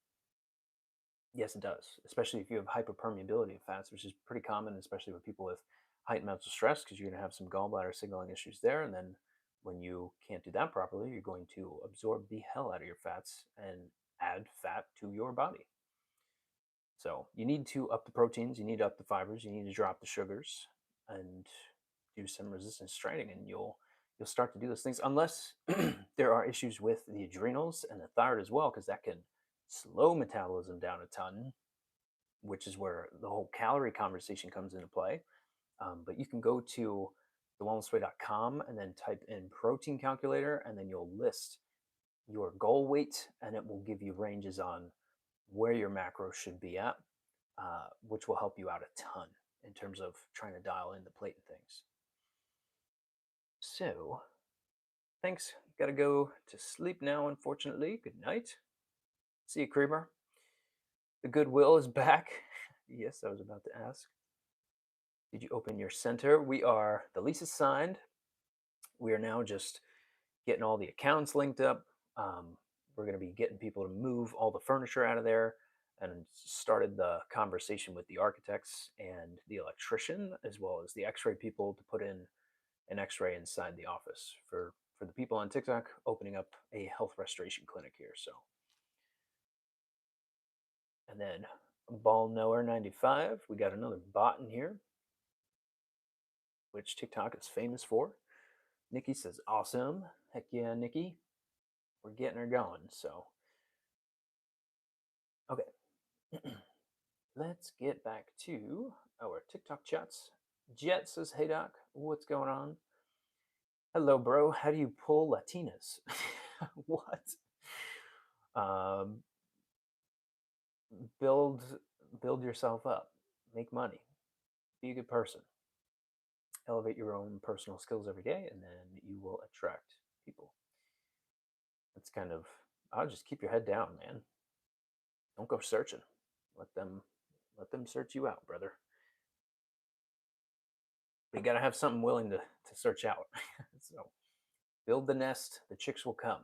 yes, it does, especially if you have hyperpermeability of fats, which is pretty common, especially with people with heightened mental stress, because you're going to have some gallbladder signaling issues there. And then when you can't do that properly, you're going to absorb the hell out of your fats and add fat to your body. So you need to up the proteins, you need to up the fibers, you need to drop the sugars, and do some resistance training, and you'll start to do those things. Unless there are issues with the adrenals and the thyroid as well, because that can slow metabolism down a ton, which is where the whole calorie conversation comes into play. But you can go to thewellnessway.com and then type in protein calculator, and then you'll list your goal weight, and it will give you ranges on where your macros should be at, which will help you out a ton in terms of trying to dial in the plate and things. So, thanks. Gotta go to sleep now, unfortunately. Good night. See you, Creeper. The Goodwill is back. Yes, I was about to ask. Did you open your center? The lease is signed. We are now just getting all the accounts linked up. We're going to be getting people to move all the furniture out of there, and started the conversation with the architects and the electrician, as well as the x-ray people, to put in an x-ray inside the office for the people on TikTok, opening up a health restoration clinic here. So, and then Ball Knower 95, we got another bot in here, which TikTok is famous for. Nikki says, awesome. Heck yeah, Nikki. We're getting her going. So, okay. Let's get back to our TikTok chats. Jet says, hey, Doc, what's going on? Hello, bro. How do you pull Latinas? What? Um, build build yourself up. Make money. Be a good person. Elevate your own personal skills every day, and then you will attract people. That's kind of, I'll just keep your head down, man. Don't go searching. Let them search you out, brother. You gotta have something willing to search out. So build the nest, the chicks will come.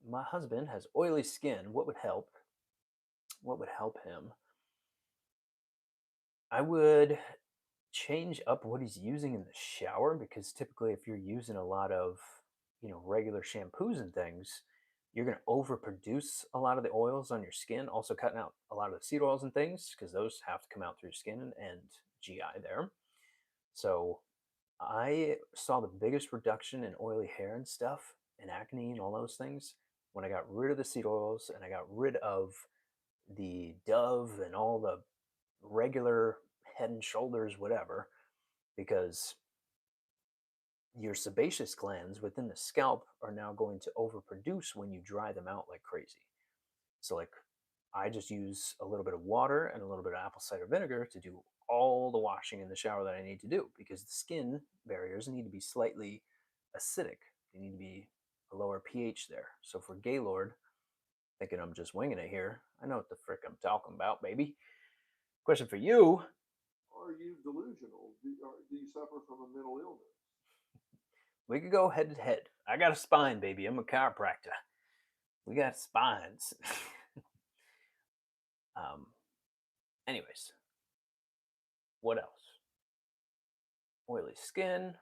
My husband has oily skin. What would help? What would help him? I would change up what he's using in the shower, because typically if you're using a lot of, regular shampoos and things, you're going to overproduce a lot of the oils on your skin, also cutting out a lot of the seed oils and things, because those have to come out through skin and GI there. So I saw the biggest reduction in oily hair and stuff and acne and all those things when I got rid of the seed oils and I got rid of the Dove and all the regular Head and Shoulders, whatever, because your sebaceous glands within the scalp are now going to overproduce when you dry them out like crazy. So, like, I just use a little bit of water and a little bit of apple cider vinegar to do all the washing in the shower that I need to do, because the skin barriers need to be slightly acidic. They need to be a lower pH there. So for Gaylord, thinking I'm just winging it here, I know what the frick I'm talking about, baby. Question for you. Are you delusional? Do you suffer from a mental illness? We could go head to head. I got a spine, baby. I'm a chiropractor. We got spines. um, anyways, what else? Oily skin.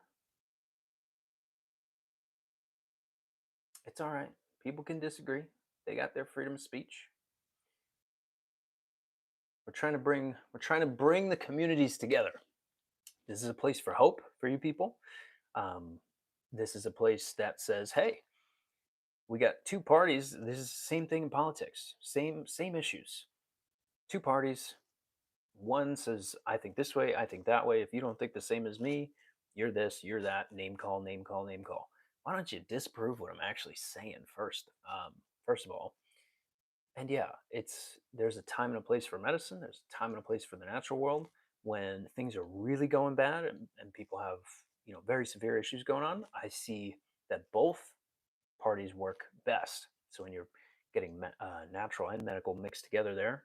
It's all right. People can disagree. They got their freedom of speech. We're trying to bring the communities together. This is a place for hope for you people. Um, this is a place that says, "Hey, we got two parties. This is the same thing in politics. Same issues. Two parties. One says, I think this way, I think that way. If you don't think the same as me, you're this, you're that. Name call, name call, name call. Why don't you disprove what I'm actually saying first? First of all, and yeah, there's a time and a place for medicine. There's a time and a place for the natural world. When things are really going bad, and people have very severe issues going on, I see that both parties work best. So when you're getting natural and medical mixed together there,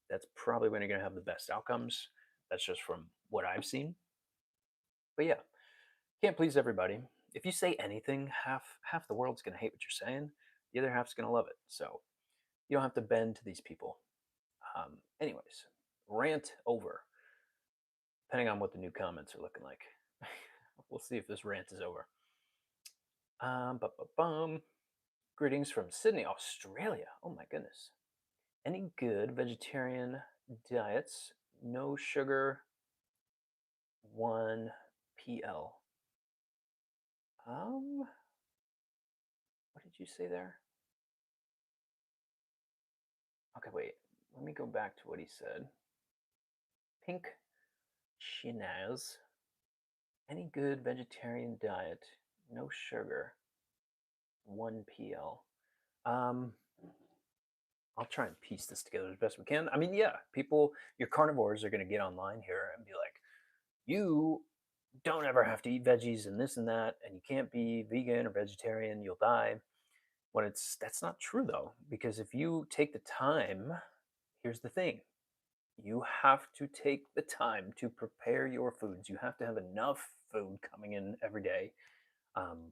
that's probably when you're going to have the best outcomes. That's just from what I've seen. But yeah, can't please everybody. If you say anything, half the world's going to hate what you're saying. The other half's going to love it. So you don't have to bend to these people. Anyways, rant over. Depending on what the new comments are looking like. We'll see if this rant is over. Greetings from Sydney, Australia. Oh my goodness. Any good vegetarian diets? No sugar, 1 pl. Um, what did you say there? Okay, wait. Let me go back to what he said. Pink Chinaz. Any good vegetarian diet, no sugar, 1 pl. Um, I'll try and piece this together as best we can. I mean, yeah, people, your carnivores are going to get online here and be like, you don't ever have to eat veggies and this and that, and you can't be vegan or vegetarian, you'll die. When it's that's not true though, because if you take the time, here's the thing. You have to take the time to prepare your foods. You have to have enough food coming in every day. Um,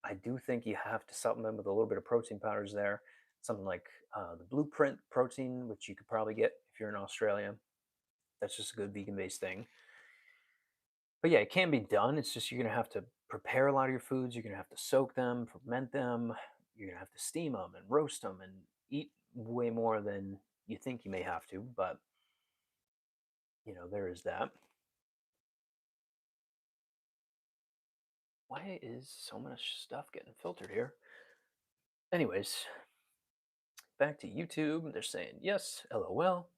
I do think you have to supplement with a little bit of protein powders there. Something like the Blueprint protein, which you could probably get if you're in Australia. That's just a good vegan based thing. But yeah, it can be done. It's just you're going to have to prepare a lot of your foods. You're going to have to soak them, ferment them. You're going to have to steam them and roast them and eat way more than you think you may have to. But, there is that. Why is so much stuff getting filtered here? Anyways, back to YouTube. They're saying, yes, LOL.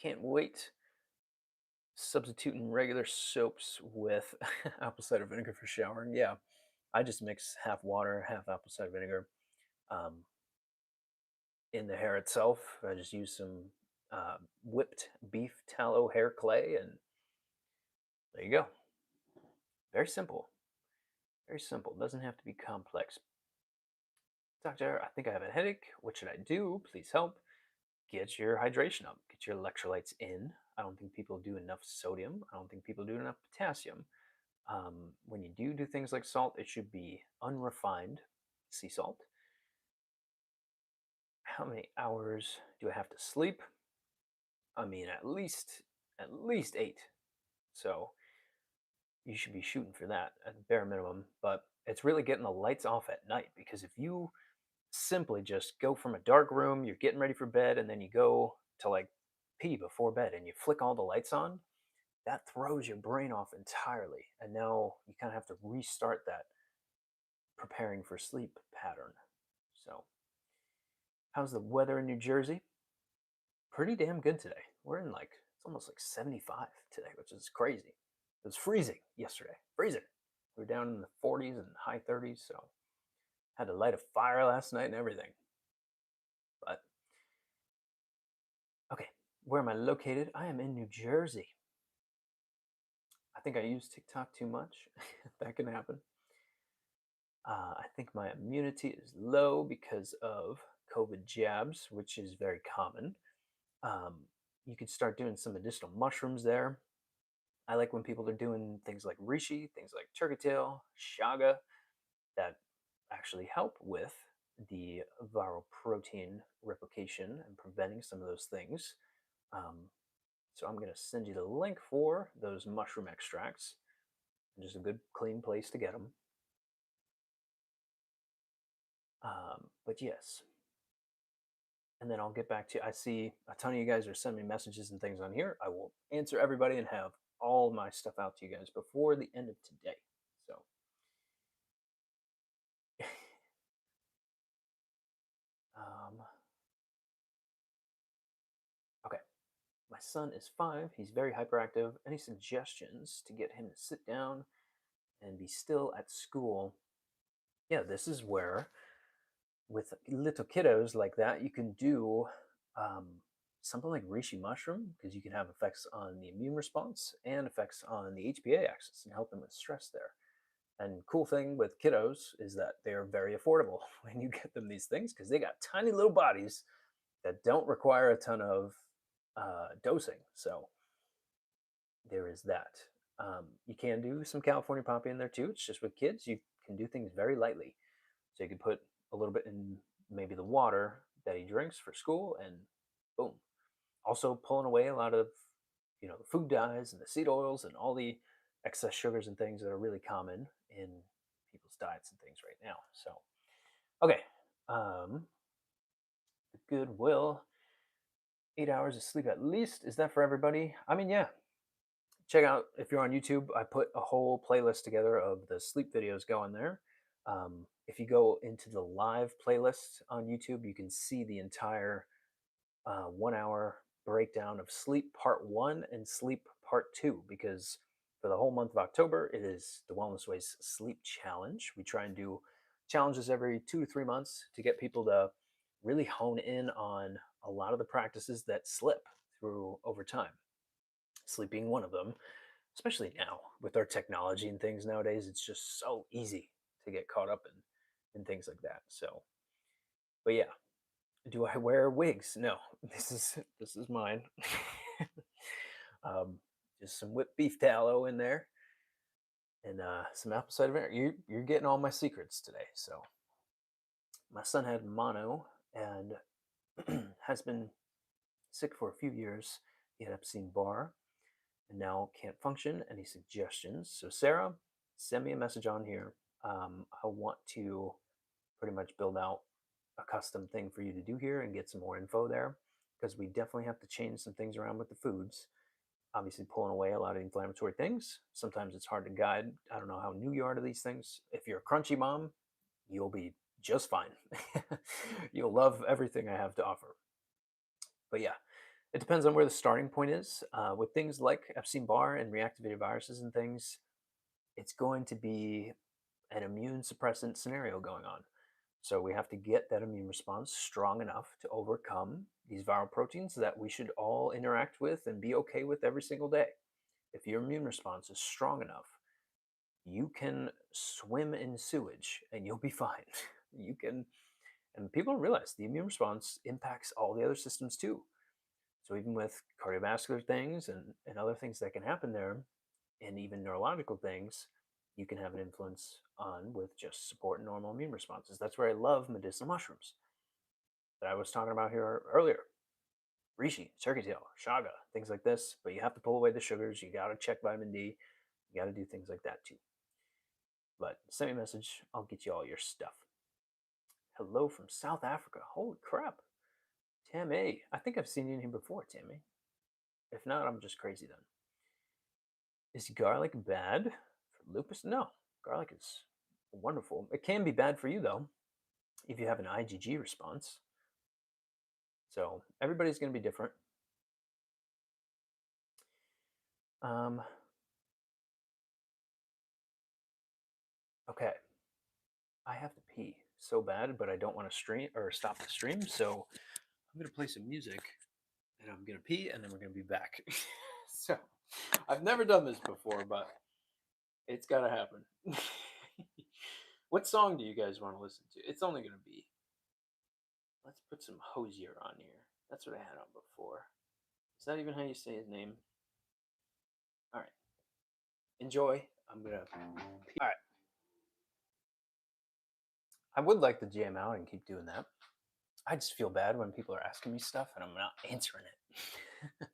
Can't wait. Substituting regular soaps with apple cider vinegar for showering. Yeah, I just mix half water, half apple cider vinegar. Um, in the hair itself, I just use some whipped beef tallow hair clay, and there you go. Very simple. Very simple. Doesn't have to be complex. Doctor, I think I have a headache. What should I do? Please help. Get your hydration up. Get your electrolytes in. I don't think people do enough sodium. I don't think people do enough potassium. When you do things like salt, it should be unrefined sea salt. How many hours do I have to sleep? I mean, at least 8. So you should be shooting for that at the bare minimum. But it's really getting the lights off at night, because if you simply just go from a dark room, you're getting ready for bed, and then you go to like pee before bed and you flick all the lights on, that throws your brain off entirely. And now you kind of have to restart that preparing for sleep pattern. So, how's the weather in New Jersey? Pretty damn good today. We're in it's almost like 75 today, which is crazy. It was freezing yesterday. Freezing. We were down in the 40s and high 30s, so had to light a fire last night and everything. But okay, where am I located? I am in New Jersey. I think I use TikTok too much. That can happen. I think my immunity is low because of COVID jabs, which is very common. Um, you could start doing some medicinal mushrooms there. I like when people are doing things like reishi, things like turkey tail, shaga, that actually help with the viral protein replication and preventing some of those things. Um, so I'm going to send you the link for those mushroom extracts. Just a good, clean place to get them. But yes, and then I'll get back to you. I see a ton of you guys are sending me messages and things on here. I will answer everybody and have all my stuff out to you guys before the end of today. So, um, okay. My son is 5. He's very hyperactive. Any suggestions to get him to sit down and be still at school? Yeah, this is where, with little kiddos like that, you can do um, something like reishi mushroom, because you can have effects on the immune response and effects on the HPA axis and help them with stress there. And cool thing with kiddos is that they are very affordable when you get them these things, because they got tiny little bodies that don't require a ton of dosing. So there is that. You can do some California poppy in there too. It's just with kids, you can do things very lightly. So you can put a little bit in maybe the water that he drinks for school, and boom. Also pulling away a lot of the food dyes and the seed oils and all the excess sugars and things that are really common in people's diets and things right now. So okay, the Goodwill, 8 hours of sleep at least. Is that for everybody? I mean, yeah, check out, if you're on YouTube, I put a whole playlist together of the sleep videos going there. If you go into the live playlist on YouTube, you can see the entire 1 hour breakdown of sleep part one and sleep part two, because for the whole month of October, it is the Wellness Ways Sleep Challenge. We try and do challenges every 2 to 3 months to get people to really hone in on a lot of the practices that slip through over time. Sleep being one of them, especially now with our technology and things nowadays. It's just so easy to get caught up in things like that. So, but yeah, do I wear wigs? No, this is mine. um, just some whipped beef tallow in there and some apple cider vinegar. You're getting all my secrets today. So my son had mono and has been sick for a few years. He had Epstein-Barr and now can't function. Any suggestions? So Sarah, send me a message on here. I want to pretty much build out a custom thing for you to do here and get some more info there, because we definitely have to change some things around with the foods. Obviously, pulling away a lot of inflammatory things. Sometimes it's hard to guide. I don't know how new you are to these things. If you're a crunchy mom, you'll be just fine. You'll love everything I have to offer. But yeah, it depends on where the starting point is. With things like Epstein-Barr and reactivated viruses and things, it's going to be an immune suppressant scenario going on. So we have to get that immune response strong enough to overcome these viral proteins that we should all interact with and be okay with every single day. If your immune response is strong enough, you can swim in sewage and you'll be fine. You can, and people don't realize the immune response impacts all the other systems too. So even with cardiovascular things and other things that can happen there, and even neurological things, you can have an influence on with just supporting normal immune responses. That's where I love medicinal mushrooms that I was talking about here earlier. Reishi, turkey tail, chaga, things like this. But you have to pull away the sugars. You got to check vitamin D. You got to do things like that too. But send me a message. I'll get you all your stuff. Hello from South Africa. Holy crap. Tammy. I think I've seen you in here before, Tammy. If not, I'm just crazy then. Is garlic bad for lupus? No. Garlic is wonderful. It can be bad for you, though, if you have an IgG response. So everybody's going to be different. Okay. I have to pee so bad, but I don't want to stream or stop the stream. So I'm going to play some music and I'm going to pee and then we're going to be back. So I've never done this before, but it's got to happen. What song do you guys want to listen to? It's only going to be. Let's put some Hosier on here. That's what I had on before. Is that even how you say his name? All right. Enjoy. I'm going to. All right. I would like to jam out and keep doing that. I just feel bad when people are asking me stuff and I'm not answering it.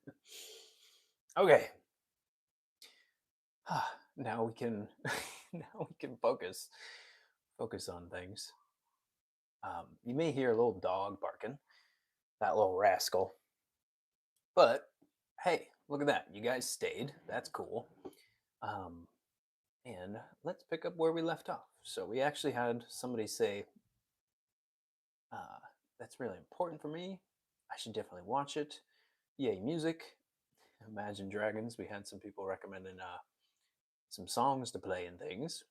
Okay. Now we can focus on things. You may hear a little dog barking, that little rascal. But hey, look at that. You guys stayed. That's cool. And let's pick up where we left off. So we actually had somebody say, that's really important for me. I should definitely watch it. Yay, music. Imagine Dragons. We had some people recommending some songs to play and things.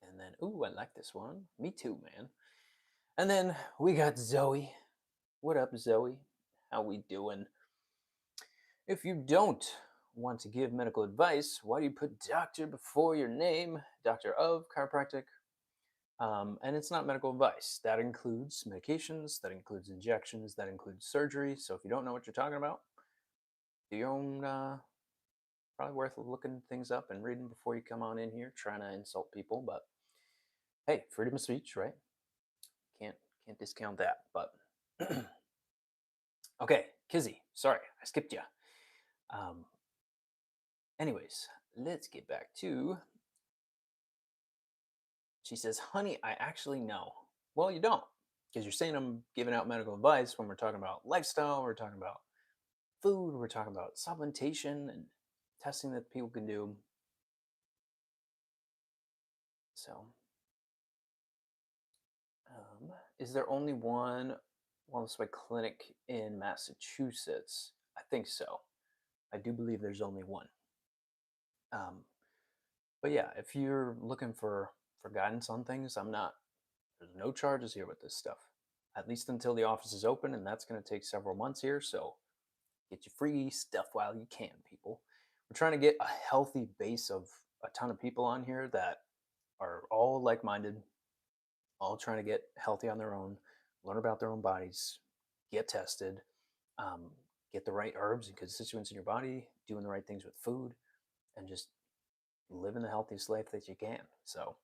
And then, ooh, I like this one. Me too, man. And then we got Zoe. What up, Zoe? How we doing? If you don't want to give medical advice, why do you put doctor before your name? Doctor of chiropractic. And it's not medical advice. That includes medications, that includes injections, that includes surgery. So if you don't know what you're talking about, do your own, probably worth looking things up and reading before you come on in here trying to insult people. But hey, freedom of speech, right? Can't discount that. But okay, Kizzy, sorry, I skipped you. Anyways, let's get back to. She says, honey, I actually know. Well, you don't, because you're saying I'm giving out medical advice when we're talking about lifestyle, we're talking about food, we're talking about supplementation, and testing that people can do. So, is there only one wellness by clinic in Massachusetts? I think so. I do believe there's only one. Um, but yeah, if you're looking for guidance on things, I'm not. There's no charges here with this stuff, at least until the office is open, and that's going to take several months here. So get your free stuff while you can, people. We're trying to get a healthy base of a ton of people on here that are all like-minded, all trying to get healthy on their own, learn about their own bodies, get tested, um, get the right herbs and constituents in your body, doing the right things with food, and just living the healthiest life that you can. So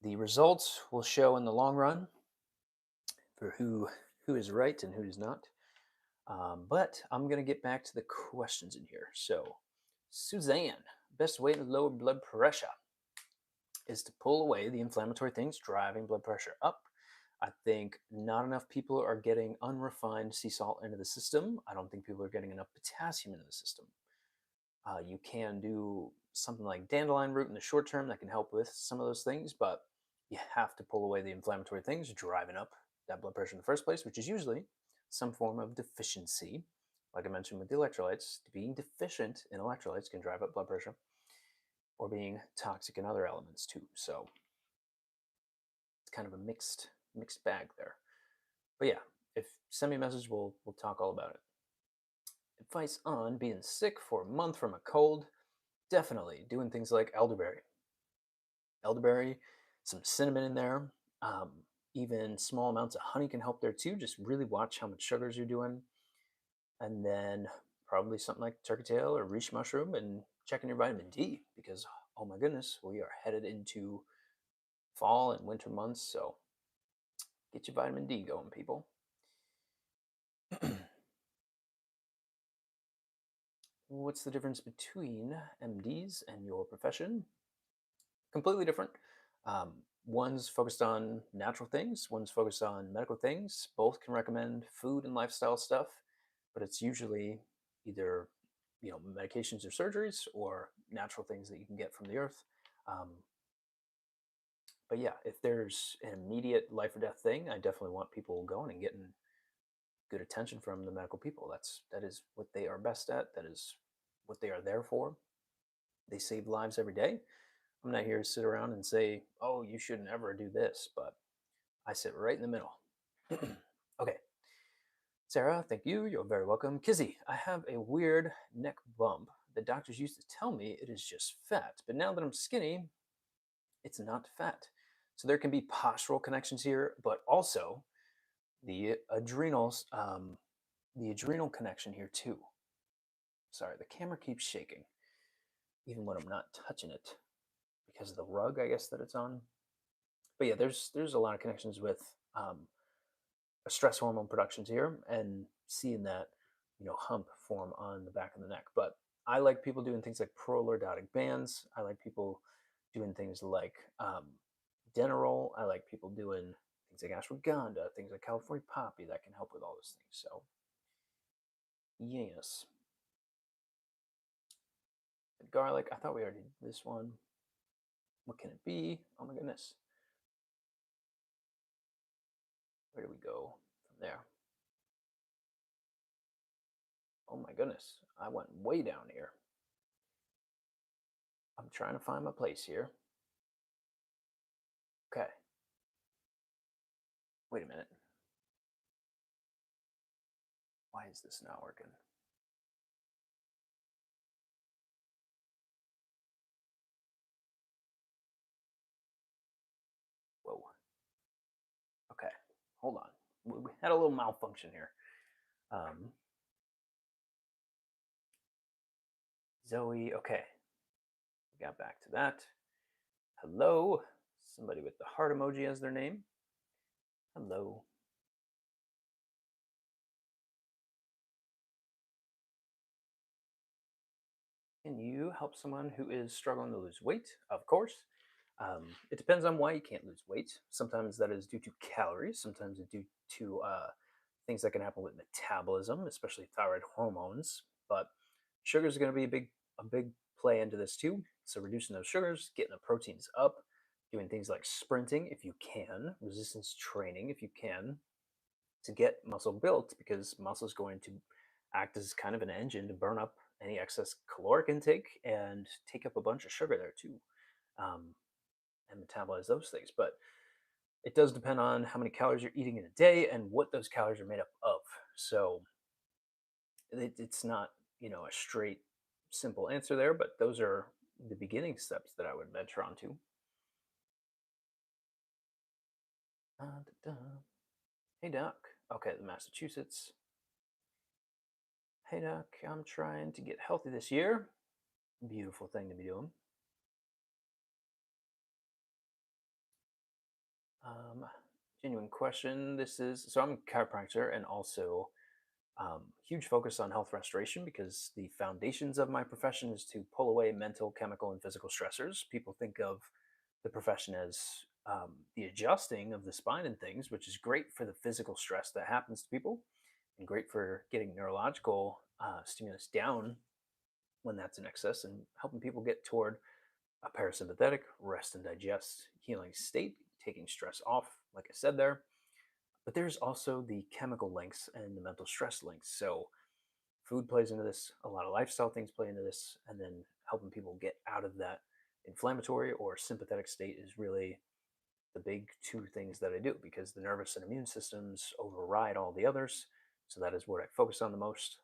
the results will show in the long run for who is right and who is not. But I'm gonna get back to the questions in here. So, Suzanne, best way to lower blood pressure is to pull away the inflammatory things driving blood pressure up. I think not enough people are getting unrefined sea salt into the system. I don't think people are getting enough potassium into the system. You can do something like dandelion root in the short term that can help with some of those things, but you have to pull away the inflammatory things driving up that blood pressure in the first place, which is usually some form of deficiency. Like I mentioned with the electrolytes, being deficient in electrolytes can drive up blood pressure, or being toxic in other elements too. So it's kind of a mixed bag there. But yeah, if send me a message, we'll talk all about it. Advice on being sick for a month from a cold. Definitely doing things like elderberry, some cinnamon in there. Um, Even small amounts of honey can help there too. Just really watch how much sugars you're doing. And then probably something like turkey tail or reishi mushroom and checking your vitamin D because, oh my goodness, we are headed into fall and winter months. So get your vitamin D going, people. What's the difference between MDs and your profession? Completely different. Um, one's focused on natural things, one's focused on medical things. Both can recommend food and lifestyle stuff, but it's usually either medications or surgeries or natural things that you can get from the earth. Um, but yeah, if there's an immediate life or death thing, I definitely want people going and getting good attention from the medical people. That is what they are best at. That is what they are there for. They save lives every day. I'm not here to sit around and say, oh, you shouldn't ever do this, but I sit right in the middle. Okay. Sarah, thank you. You're very welcome. Kizzy, I have a weird neck bump. The doctors used to tell me it is just fat, but now that I'm skinny, it's not fat. So there can be postural connections here, but also the adrenals, the adrenal connection here too. Sorry, the camera keeps shaking, even when I'm not touching it because of the rug, I guess, that it's on. But yeah, there's a lot of connections with stress hormone productions here and seeing that hump form on the back of the neck. But I like people doing things like prolordotic bands. I like people doing things like Denerol. I like people doing things like ashwagandha, things like California poppy that can help with all those things. So yes, garlic. I thought we already did this one. What can it be? Oh my goodness. Where do we go from there? Oh my goodness. I went way down here. I'm trying to find my place here. Okay. Wait a minute. Why is this not working? Whoa. Okay. Hold on. We had a little malfunction here. Zoe. Okay. We got back to that. Hello. Somebody with the heart emoji as their name. Hello. Can you help someone who is struggling to lose weight? Of course. It depends on why you can't lose weight. Sometimes that is due to calories. Sometimes it's due to things that can happen with metabolism, especially thyroid hormones. But sugar is going to be a big play into this too. So reducing those sugars, getting the proteins up, doing things like sprinting if you can, resistance training if you can, to get muscle built because muscle is going to act as kind of an engine to burn up any excess caloric intake and take up a bunch of sugar there too, um, and metabolize those things. But it does depend on how many calories you're eating in a day and what those calories are made up of. So it's not, a straight, simple answer there, but those are the beginning steps that I would venture onto. Da-da. Hey, Doc. Okay, the Massachusetts. Hey, Doc, I'm trying to get healthy this year. Beautiful thing to be doing. Um, Genuine question. This is so I'm a chiropractor and also huge focus on health restoration because the foundations of my profession is to pull away mental, chemical, and physical stressors. People think of the profession as the adjusting of the spine and things, which is great for the physical stress that happens to people and great for getting neurological stimulus down when that's in excess and helping people get toward a parasympathetic rest and digest healing state, taking stress off, like I said there. But there's also the chemical links and the mental stress links. So food plays into this, a lot of lifestyle things play into this, and then helping people get out of that inflammatory or sympathetic state is really the big two things that I do because the nervous and immune systems override all the others. So that is what I focus on the most.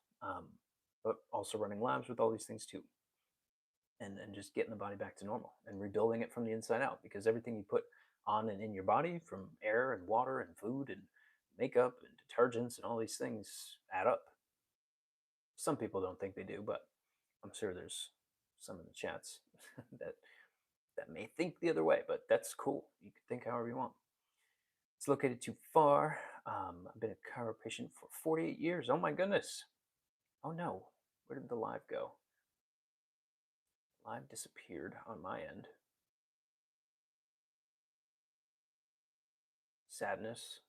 But also running labs with all these things too. And just getting the body back to normal and rebuilding it from the inside out because everything you put on and in your body from air and water and food and makeup and detergents and all these things add up. Some people don't think they do, but I'm sure there's some in the chats that may think the other way, but that's cool. You can think however you want. It's located too far. I've been a chiro patient for 48 years. Oh my goodness. Oh no. Where did the live go? Live disappeared on my end. Sadness.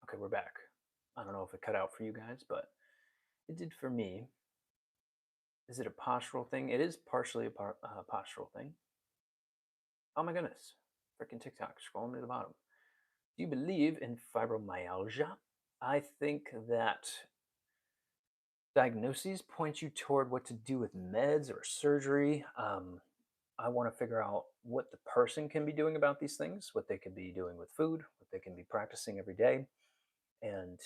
Okay, we're back. I don't know if it cut out for you guys, but it did for me. Is it a postural thing? It is partially a postural thing. Oh my goodness. Freaking TikTok, scrolling to the bottom. Do you believe in fibromyalgia? I think that diagnoses point you toward what to do with meds or surgery. I want to figure out what the person can be doing about these things, what they could be doing with food, what they can be practicing every day, and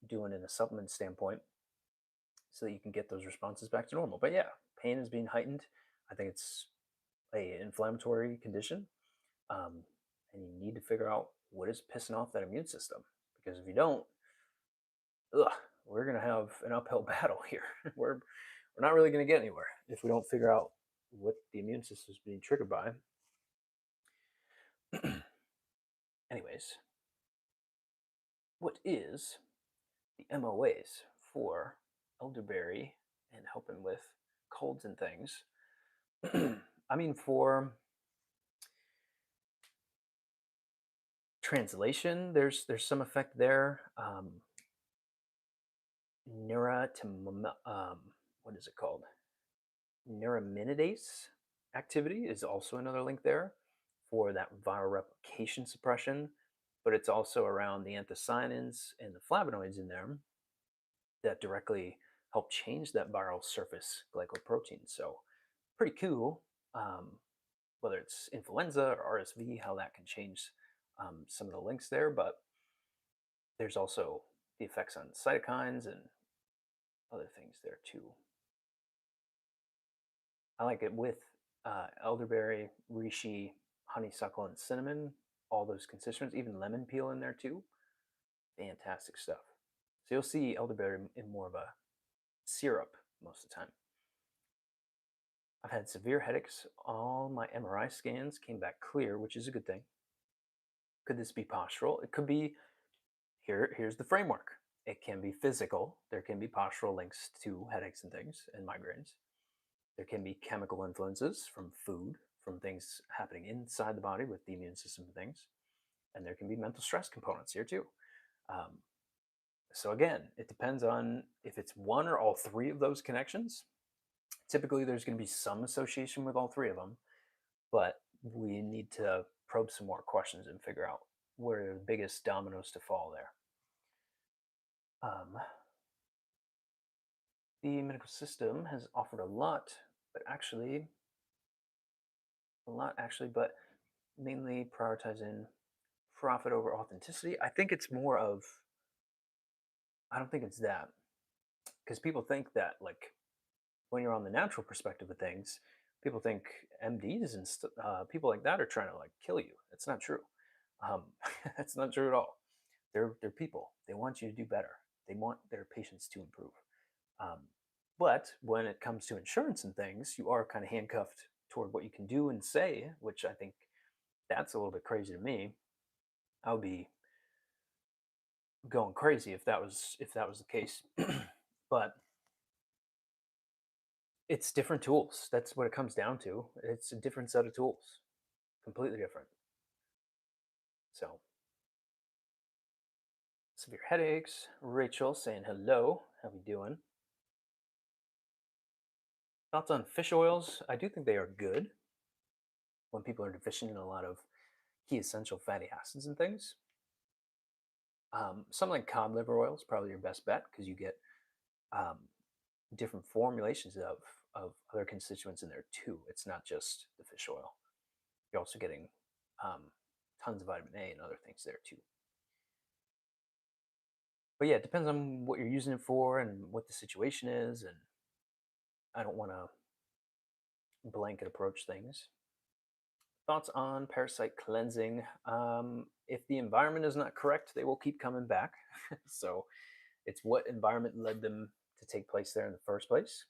doing in a supplement standpoint so that you can get those responses back to normal. But yeah, pain is being heightened. I think it's a inflammatory condition, and you need to figure out what is pissing off that immune system. Because if you don't, ugh, we're gonna have an uphill battle here. We're not really gonna get anywhere if we don't figure out what the immune system is being triggered by. Anyways, what is the MOAs for elderberry and helping with colds and things? I mean, for translation, there's some effect there. What is it called? Neuraminidase activity is also another link there for that viral replication suppression, but it's also around the anthocyanins and the flavonoids in there that directly help change that viral surface glycoprotein. So pretty cool. Whether it's influenza or RSV, how that can change some of the links there, but there's also the effects on cytokines and other things there too. I like it with elderberry, reishi, honeysuckle, and cinnamon. All those constituents, even lemon peel in there too. Fantastic stuff. So you'll see elderberry in more of a syrup most of the time. I've had severe headaches. All my MRI scans came back clear, which is a good thing. Could this be postural? It could be. Here's the framework. It can be physical. There can be postural links to headaches and things and migraines. There can be chemical influences from food, from things happening inside the body with the immune system and things. And there can be mental stress components here too. So again, it depends on if it's one or all three of those connections. Typically, there's going to be some association with all three of them, but we need to probe some more questions and figure out where are the biggest dominoes to fall there. Um, the medical system has offered a lot actually, but mainly prioritizing profit over authenticity. I think it's more of, I don't think it's that, because people think that, like, when you're on the natural perspective of things, people think MDs and people like that are trying to like kill you. That's not true. Um, that's not true at all. They're people. They want you to do better. They want their patients to improve. Um, but when it comes to insurance and things, you are kind of handcuffed toward what you can do and say, which I think that's a little bit crazy to me. I would be going crazy if that was the case. But it's different tools. That's what it comes down to. It's a different set of tools, completely different. So, severe headaches. Rachel saying hello. How we doing? Thoughts on fish oils? I do think they are good when people are deficient in a lot of key essential fatty acids and things. Something like cod liver oil is probably your best bet because you get um, different formulations of other constituents in there too. It's not just the fish oil. You're also getting um, tons of vitamin A and other things there too. But yeah, it depends on what you're using it for and what the situation is. And I don't want to blanket approach things. Thoughts on parasite cleansing? If the environment is not correct, they will keep coming back. So it's what environment led them to take place there in the first place.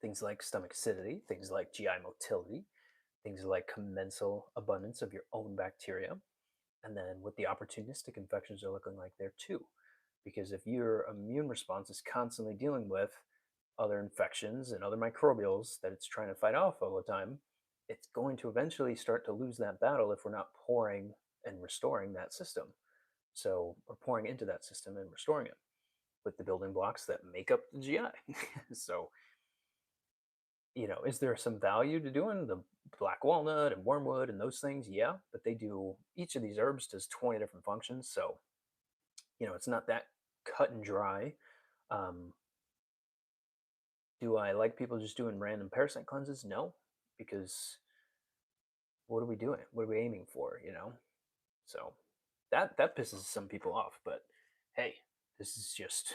Things like stomach acidity, things like GI motility, things like commensal abundance of your own bacteria, and then what the opportunistic infections are looking like there too. Because if your immune response is constantly dealing with other infections and other microbials that it's trying to fight off all the time, it's going to eventually start to lose that battle if we're not pouring and restoring that system. So, or pouring into that system and restoring it with the building blocks that make up the GI. So, is there some value to doing the black walnut and wormwood and those things? Yeah, but they do, each of these herbs does 20 different functions. So, it's not that cut and dry. Um, do I like people just doing random parasite cleanses? No, because what are we doing? What are we aiming for? So that pisses some people off. But hey, this is just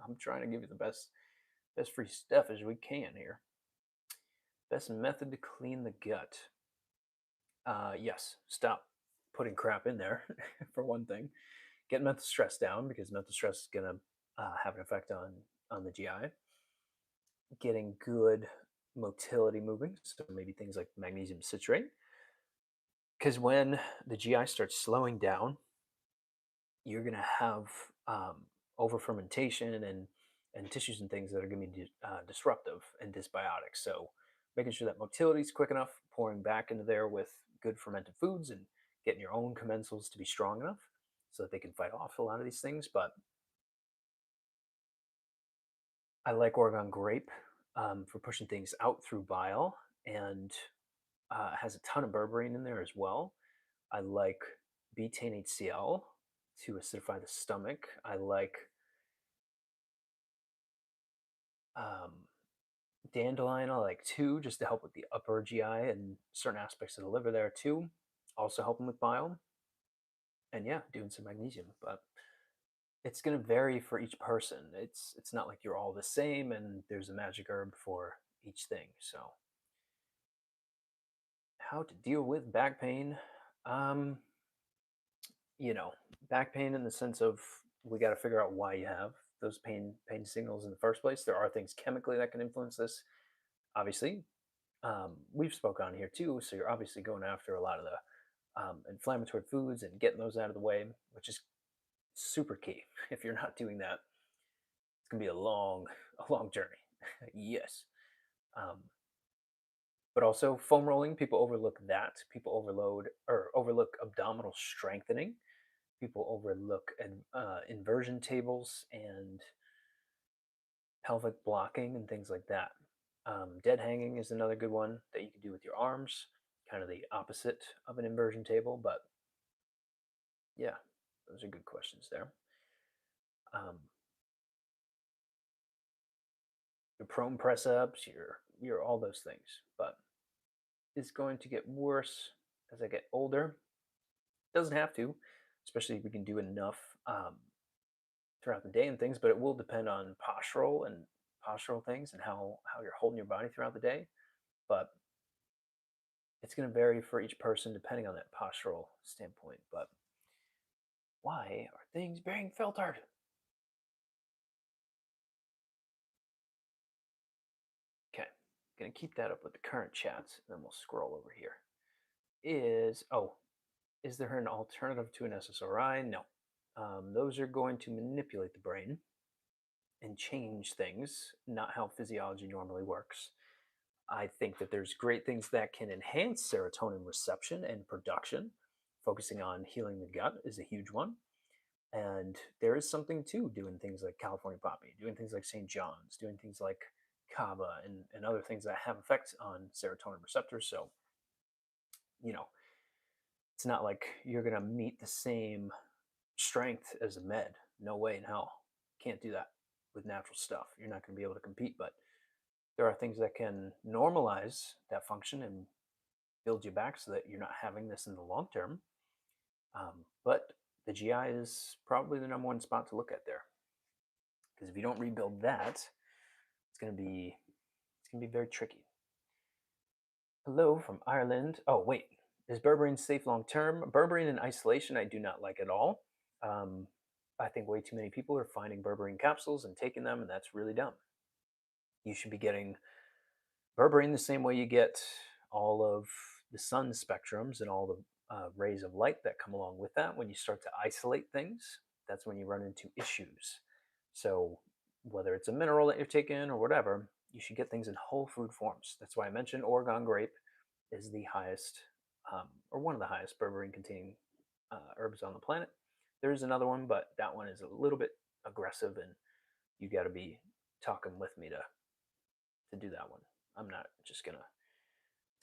I'm trying to give you the best free stuff as we can here. Best method to clean the gut. Yes, stop putting crap in there for one thing. Get mental stress down because mental stress is gonna have an effect on the GI. Getting good motility moving, so maybe things like magnesium citrate. Because when the GI starts slowing down, you're gonna have over fermentation and tissues and things that are gonna be disruptive and dysbiotic. So making sure that motility is quick enough, pouring back into there with good fermented foods and getting your own commensals to be strong enough so that they can fight off a lot of these things. But I like Oregon grape for pushing things out through bile and has a ton of berberine in there as well. I like betaine HCl to acidify the stomach. I like um, dandelion. I like too, just to help with the upper GI and certain aspects of the liver there too. Also helping with bile. And yeah, doing some magnesium, but it's going to vary for each person. It's not like you're all the same and there's a magic herb for each thing. So how to deal with back pain? Um, you know, back pain in the sense of we got to figure out why you have those pain signals in the first place. There are things chemically that can influence this. Obviously, we've spoken on here too. So you're obviously going after a lot of the inflammatory foods and getting those out of the way, which is super key. If you're not doing that, it's gonna be a long journey. Yes. Um, but also foam rolling, people overlook that. People overlook abdominal strengthening. People overlook inversion tables and pelvic blocking and things like that. Dead hanging is another good one that you can do with your arms, kind of the opposite of an inversion table. But yeah, those are good questions there. Um, your prone press ups, your all those things. But it's going to get worse as I get older. Doesn't have to, especially if we can do enough throughout the day and things. But it will depend on postural things and how you're holding your body throughout the day. But it's going to vary for each person depending on that postural standpoint. But why are things being filtered? Okay, gonna keep that up with the current chats, and then we'll scroll over here. Is there an alternative to an SSRI? No. Those are going to manipulate the brain and change things, not how physiology normally works. I think that there's great things that can enhance serotonin reception and production. Focusing on healing the gut is a huge one. And there is something to doing things like California poppy, doing things like St. John's, doing things like kava and other things that have effects on serotonin receptors. So, you know, it's not like you're going to meet the same strength as a med. No way in hell. Can't do that with natural stuff. You're not going to be able to compete. But there are things that can normalize that function and build you back so that you're not having this in the long term. But the GI is probably the number one spot to look at there, because if you don't rebuild that, it's going to be very tricky. Hello from Ireland. Oh wait, is berberine safe long term? Berberine in isolation, I do not like at all. I think way too many people are finding berberine capsules and taking them, and that's really dumb. You should be getting berberine the same way you get all of the sun spectrums and all the rays of light that come along with that. When you start to isolate things, that's when you run into issues. So whether it's a mineral that you're taking or whatever, you should get things in whole food forms. That's why I mentioned Oregon grape is the highest, or one of the highest berberine containing herbs on the planet. There is another one, but that one is a little bit aggressive, and you got to be talking with me to do that one. I'm not just gonna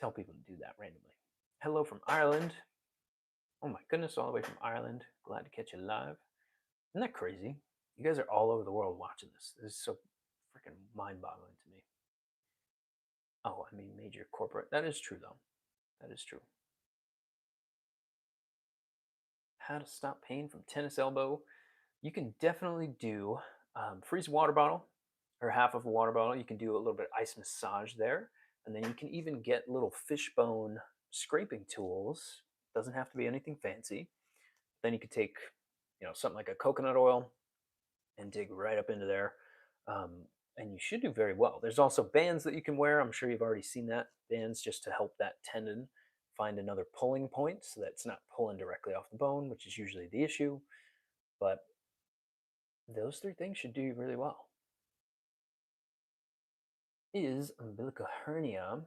tell people to do that randomly. Hello from Ireland. Oh my goodness, all the way from Ireland. Glad to catch you live. Isn't that crazy? You guys are all over the world watching this. This is so freaking mind boggling to me. Oh, I mean, major corporate. That is true, though. That is true. How to stop pain from tennis elbow. You can definitely do freeze a water bottle or half of a water bottle. You can do a little bit of ice massage there. And then you can even get little fishbone scraping tools. Doesn't have to be anything fancy. Then you could take, something like a coconut oil and dig right up into there. And you should do very well. There's also bands that you can wear. I'm sure you've already seen that. Bands just to help that tendon find another pulling point so that it's not pulling directly off the bone, which is usually the issue. But those three things should do you really well. Is umbilical hernia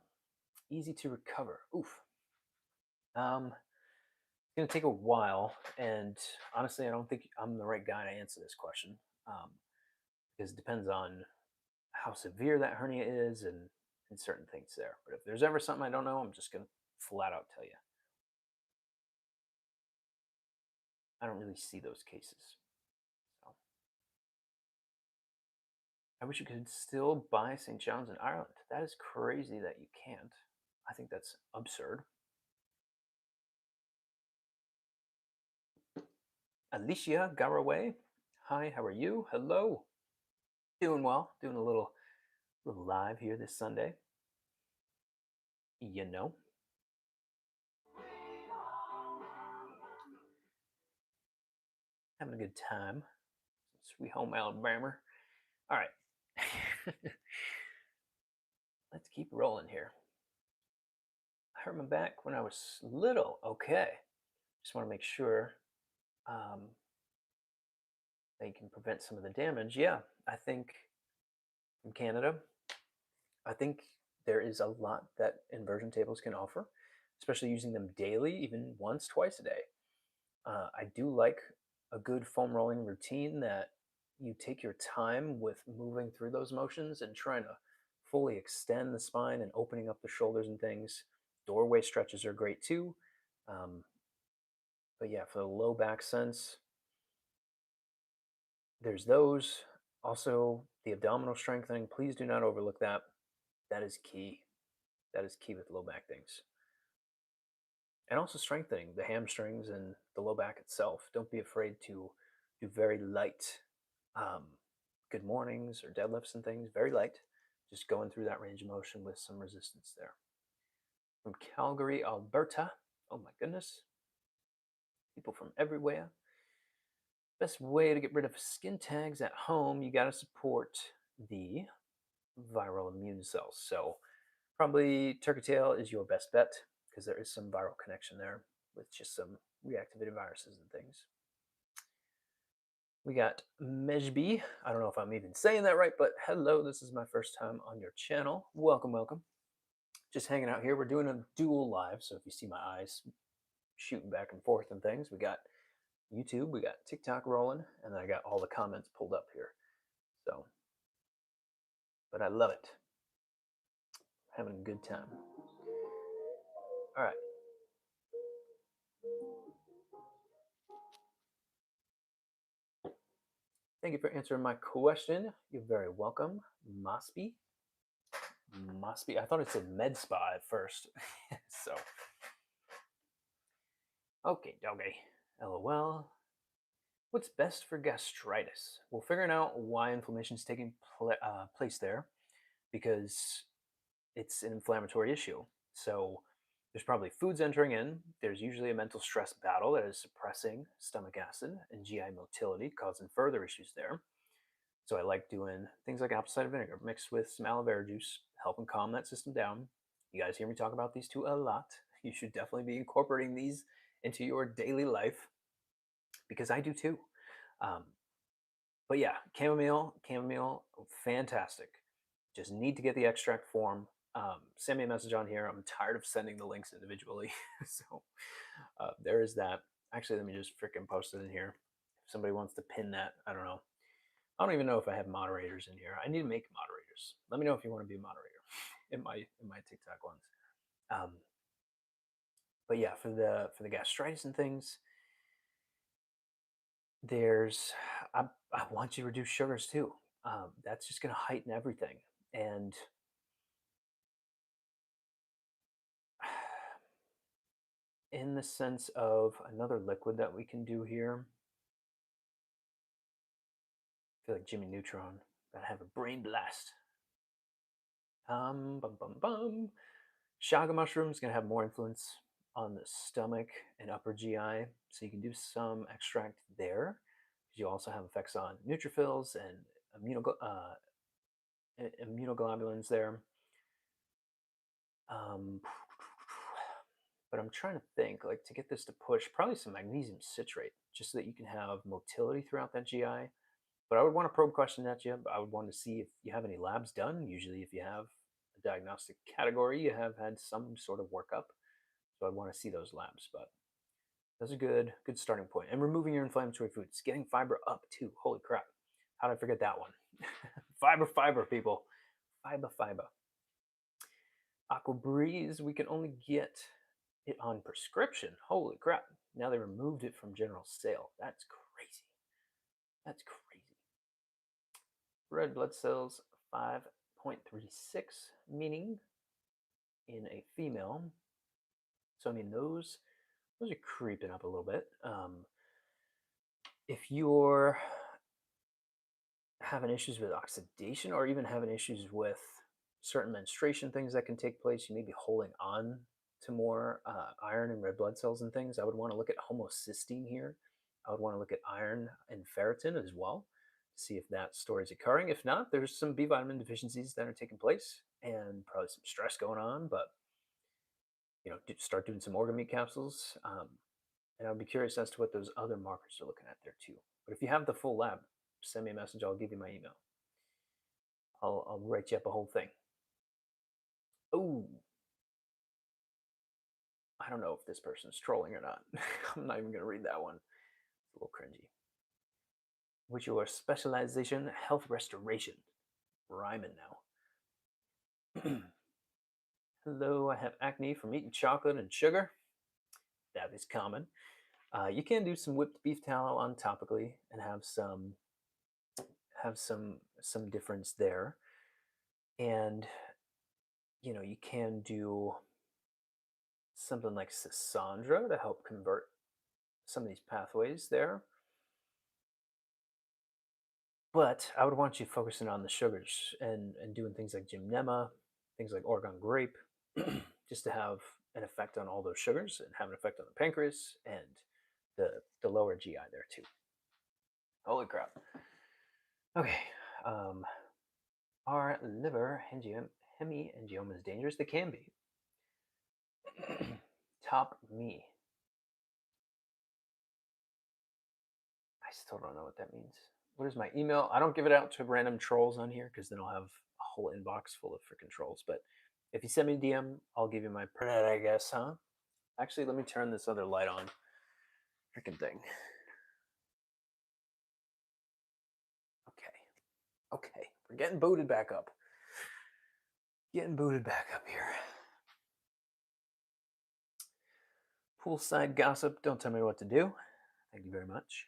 easy to recover? Oof. It's going to take a while. And honestly, I don't think I'm the right guy to answer this question, because it depends on how severe that hernia is and certain things there. But if there's ever something I don't know, I'm just going to flat out tell you. I don't really see those cases. So I wish you could still buy St. John's in Ireland. That is crazy that you can't. I think that's absurd. Alicia Garaway. Hi, how are you? Hello. Doing well. Doing a little live here this Sunday. You know. Having a good time. Sweet home Alabama. All right. Let's keep rolling here. I hurt my back when I was little. Okay. Just want to make sure they can prevent some of the damage. Yeah, I think from Canada, I think there is a lot that inversion tables can offer, especially using them daily, even once, twice a day. I do like a good foam rolling routine that you take your time with moving through those motions and trying to fully extend the spine and opening up the shoulders and things. Doorway stretches are great too. Um, but yeah, for the low back sense, there's those. Also, the abdominal strengthening. Please do not overlook that. That is key. That is key with low back things. And also strengthening the hamstrings and the low back itself. Don't be afraid to do very light um, good mornings or deadlifts and things, very light. Just going through that range of motion with some resistance there. From Calgary, Alberta. Oh my goodness. People from everywhere. Best way to get rid of skin tags at home, you got to support the viral immune cells. So probably turkey tail is your best bet because there is some viral connection there with just some reactivated viruses and things. We got Mejbi. I don't know if I'm even saying that right, but hello, this is my first time on your channel. Welcome, welcome. Just hanging out here. We're doing a dual live, so if you see my eyes shooting back and forth and things, we got YouTube, we got TikTok rolling, and I got all the comments pulled up here. So, but I love it. Having a good time. All right. Thank you for answering my question. You're very welcome, Mosby. Mosby. I thought it said med spa at first. So, okay, doggy. LOL. What's best for gastritis? Well, figuring out why inflammation is taking place there because it's an inflammatory issue. So there's probably foods entering in. There's usually a mental stress battle that is suppressing stomach acid and GI motility, causing further issues there. So I like doing things like apple cider vinegar mixed with some aloe vera juice, helping calm that system down. You guys hear me talk about these two a lot. You should definitely be incorporating these into your daily life because I do too. Um, but yeah, chamomile, fantastic. Just need to get the extract form. Send me a message on here. I'm tired of sending the links individually. So there is that. Actually, let me just freaking post it in here. If somebody wants to pin that, I don't know. I don't even know if I have moderators in here. I need to make moderators. Let me know if you want to be a moderator in my TikTok ones. Um, but yeah, for the gastritis and things, there's I want you to reduce sugars too. That's just going to heighten everything. And in the sense of another liquid that we can do here, I feel like Jimmy Neutron. Gotta have a brain blast. Bum bum bum. Shaga mushroom is gonna have more influence on the stomach and upper GI, so you can do some extract there. You also have effects on neutrophils and immunoglobulins there. Um, but I'm trying to think, like, to get this to push, probably some magnesium citrate, just so that you can have motility throughout that GI. But I would want to probe question at you. I would want to see if you have any labs done. Usually, if you have a diagnostic category, you have had some sort of workup. So I'd want to see those labs. But that's a good starting point. And removing your inflammatory foods, getting fiber up too. Holy crap! How did I forget that one? Fiber, people. Fiber. Aqua Breeze, we can only get it on prescription. Holy crap! Now they removed it from general sale. That's crazy. That's crazy. Red blood cells 5.36, meaning in a female. So I mean those are creeping up a little bit. If you're having issues with oxidation or even having issues with certain menstruation things that can take place, you may be holding on to more iron and red blood cells and things. I would want to look at homocysteine here. I would want to look at iron and ferritin as well, see if that story is occurring. If not, there's some B vitamin deficiencies that are taking place and probably some stress going on. But start doing some organ meat capsules, and I'd be curious as to what those other markers are looking at there too. But if you have the full lab, send me a message. I'll give you my email. I'll write you up a whole thing. Oh, I don't know if this person's trolling or not. I'm not even going to read that one. It's a little cringy. What's your specialization? Health restoration. Rhyming now. Hello, I have acne from eating chocolate and sugar. That is common. You can do some whipped beef tallow on topically and have some difference there. And you can do something like Sasandra to help convert some of these pathways there. But I would want you focusing on the sugars and doing things like gymnema, things like Oregon grape, just to have an effect on all those sugars and have an effect on the pancreas and the lower GI there too. Holy crap. Okay. Um, are liver hemiangiomas dangerous? They can be. Top me. I still don't know what that means. What is my email? I don't give it out to random trolls on here because then I'll have a whole inbox full of freaking trolls. But if you send me a DM, I'll give you my printed, I guess, huh? Actually, let me turn this other light on. Freaking thing. Okay. Okay. We're getting booted back up. Getting booted back up here. Poolside gossip. Don't tell me what to do. Thank you very much.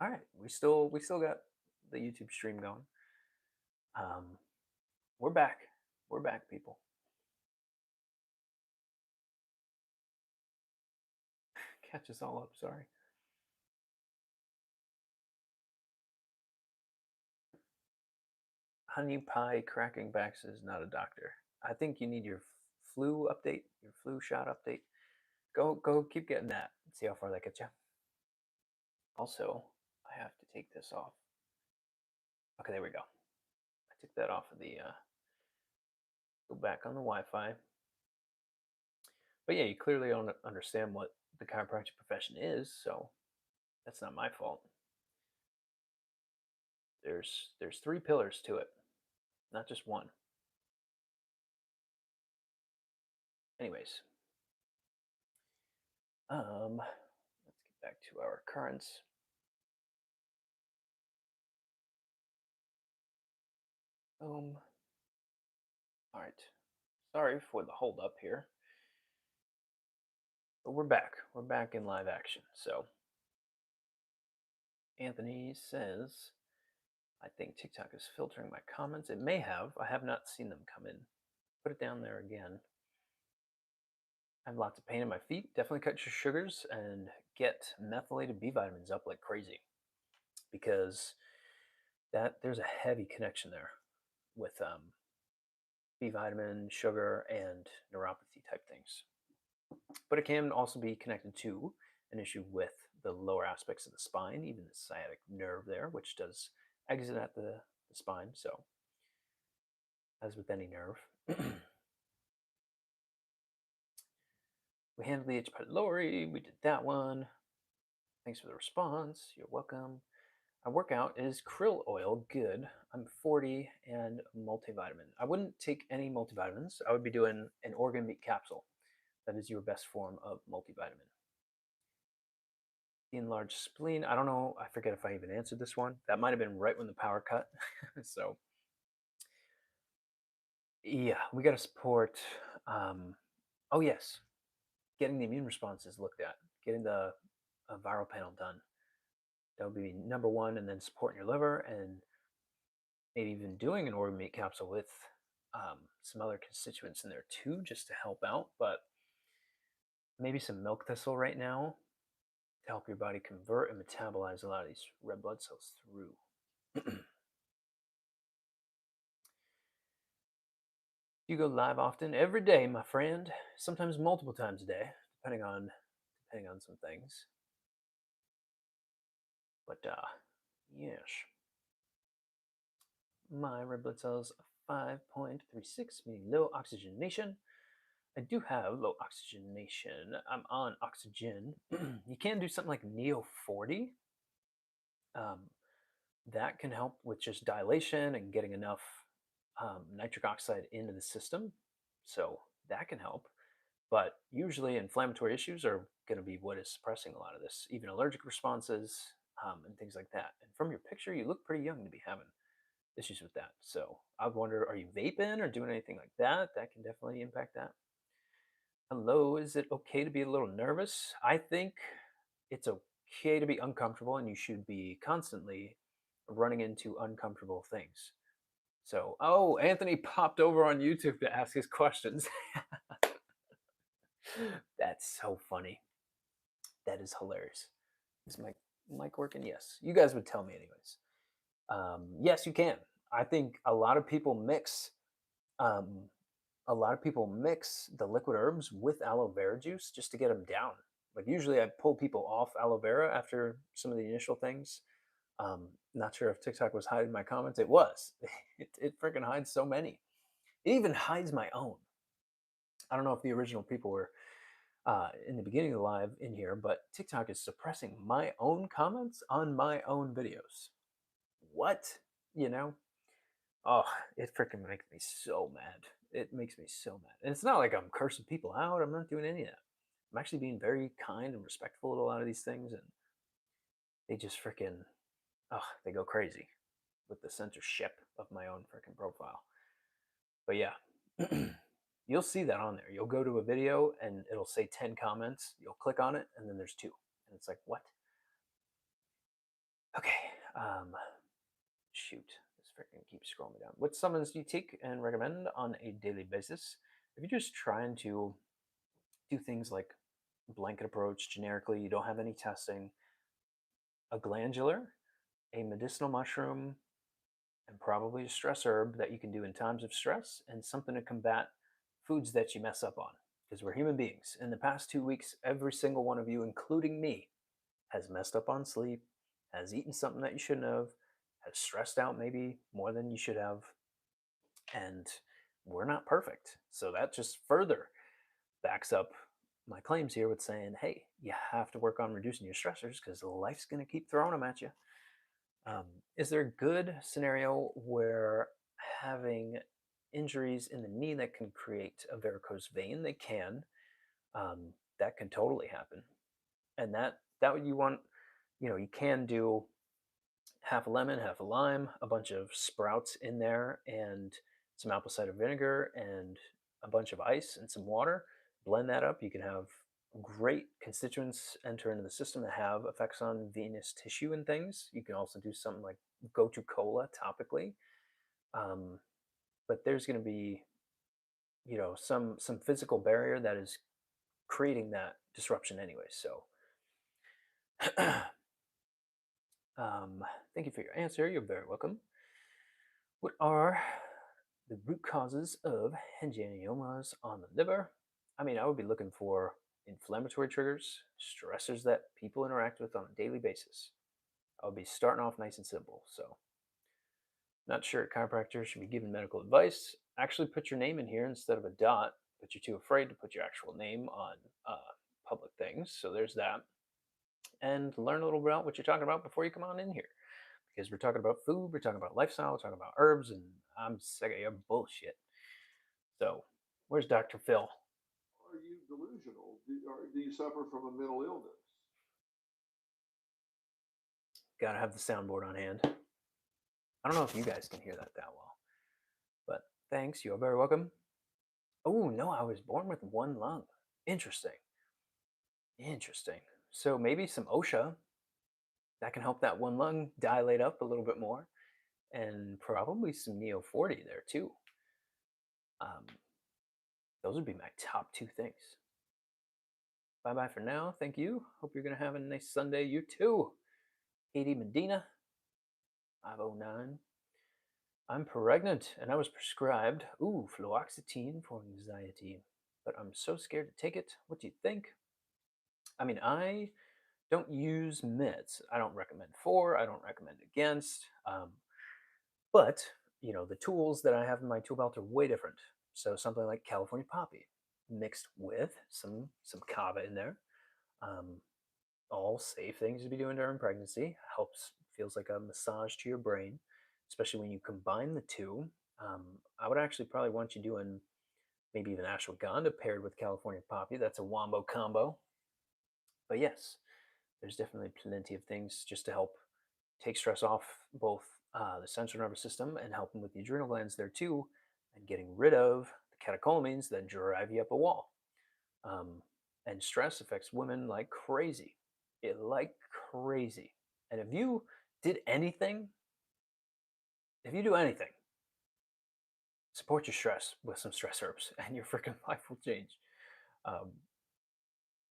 All right. We still got the YouTube stream going. Um, we're back. We're back, people. Catch us all up. Sorry. Honey pie cracking backs is not a doctor. I think you need your flu update, your flu shot update. Go keep getting that. See how far that gets you. Also, I have to take this off. Okay, there we go. I took that off of the go back on the Wi-Fi. But yeah, you clearly don't understand what the chiropractic profession is, so that's not my fault. There's three pillars to it, not just one. Anyways, let's get back to our currents. All right. Sorry for the hold up here, but we're back. We're back in live action. So Anthony says, I think TikTok is filtering my comments. It may have. I have not seen them come in. Put it down there again. I have lots of pain in my feet. Definitely cut your sugars and get methylated B vitamins up like crazy, because there's a heavy connection there with B vitamin, sugar, and neuropathy type things. But it can also be connected to an issue with the lower aspects of the spine, even the sciatic nerve there, which does exit at the spine. So, as with any nerve. We handled the H. pylori. We did that one. Thanks for the response. You're welcome. My workout is krill oil. Good. I'm 40 and multivitamin. I wouldn't take any multivitamins. I would be doing an organ meat capsule. That is your best form of multivitamin. The enlarged spleen. I don't know. I forget if I even answered this one. That might have been right when the power cut. So, yeah, we got to support. Oh, yes. Getting the immune responses looked at, getting the viral panel done. That would be number one, and then supporting your liver, and maybe even doing an organ meat capsule with some other constituents in there too, just to help out. But maybe some milk thistle right now to help your body convert and metabolize a lot of these red blood cells through. You go live often? Every day, my friend. Sometimes multiple times a day, depending on some things. But yes, my red blood cells 5.36, meaning low oxygenation. I do have low oxygenation. I'm on oxygen. You can do something like Neo 40. That can help with just dilation and getting enough nitric oxide into the system. So that can help. But usually inflammatory issues are going to be what is suppressing a lot of this, even allergic responses and things like that. And from your picture, you look pretty young to be having issues with that. So I wonder, are you vaping or doing anything like that? That can definitely impact that. Hello, is it okay to be a little nervous? I think it's okay to be uncomfortable, and you should be constantly running into uncomfortable things. So, oh, Anthony popped over on YouTube to ask his questions. That's so funny. That is hilarious. Is my mic working? Yes. You guys would tell me anyways. Yes, you can. I think um, a lot of people mix the liquid herbs with aloe vera juice just to get them down. Like usually, I pull people off aloe vera after some of the initial things. Not sure if TikTok was hiding my comments. It was. It freaking hides so many. It even hides my own. I don't know if the original people were in the beginning of the live in here, but TikTok is suppressing my own comments on my own videos. What? You know? Oh, it freaking makes me so mad. It makes me so mad. And it's not like I'm cursing people out. I'm not doing any of that. I'm actually being very kind and respectful to a lot of these things, and they just freaking, oh, they go crazy with the censorship of my own freaking profile. But yeah, you'll see that on there. You'll go to a video and it'll say 10 comments. You'll click on it, and then there's two. And it's like, what? Okay. Um, Shoot. This freaking keeps scrolling me down. What summons do you take and recommend on a daily basis? If you're just trying to do things like blanket approach generically, you don't have any testing, a glandular, a medicinal mushroom, and probably a stress herb that you can do in times of stress, and something to combat foods that you mess up on. Because we're human beings. In the past 2 weeks, every single one of you, including me, has messed up on sleep, has eaten something that you shouldn't have, has stressed out maybe more than you should have, and we're not perfect. So that just further backs up my claims here with saying, hey, you have to work on reducing your stressors because life's going to keep throwing them at you. Um, is there a good scenario where having injuries in the knee that can create a varicose vein? They can. That can totally happen, and that you want. You can do half a lemon, half a lime, a bunch of sprouts in there, and some apple cider vinegar, and a bunch of ice and some water. Blend that up. You can have great constituents enter into the system that have effects on venous tissue and things. You can also do something like go to cola topically. Um, but there's going to be some physical barrier that is creating that disruption anyway. So thank you for your answer. You're very welcome. What are the root causes of angiomas on the liver? I mean, I would be looking for inflammatory triggers, stressors that people interact with on a daily basis. I would be starting off nice and simple. So, not sure a chiropractor should be giving medical advice. Actually, put your name in here instead of a dot, but you're too afraid to put your actual name on public things. So, there's that. And learn a little about what you're talking about before you come on in here. Because we're talking about food, we're talking about lifestyle, we're talking about herbs, and I'm sick of your bullshit. So, where's Dr. Phil? Are you delusional? Do you suffer from a mental illness? Gotta have the soundboard on hand. I don't know if you guys can hear that well, but thanks. You're very welcome. Oh, no, I was born with one lung. Interesting. Interesting. So maybe some OSHA that can help that one lung dilate up a little bit more, and probably some Neo 40 there too. Um, those would be my top two things. Bye bye for now. Thank you. Hope you're going to have a nice Sunday. You too. Katie Medina, 509. I'm pregnant and I was prescribed, fluoxetine for anxiety, but I'm so scared to take it. What do you think? I mean, I don't use meds. I don't recommend for, I don't recommend against. But, the tools that I have in my tool belt are way different. So something like California poppy mixed with some kava in there. Um, all safe things to be doing during pregnancy. Helps, feels like a massage to your brain, especially when you combine the two. I would actually probably want you doing maybe even ashwagandha paired with California poppy. That's a wombo combo. But yes, there's definitely plenty of things just to help take stress off both the central nervous system and helping with the adrenal glands there too, and getting rid of the catecholamines that drive you up a wall. Um, and stress affects women like crazy. Like crazy. And if you did anything, if you do anything, support your stress with some stress herbs, and your freaking life will change. Um,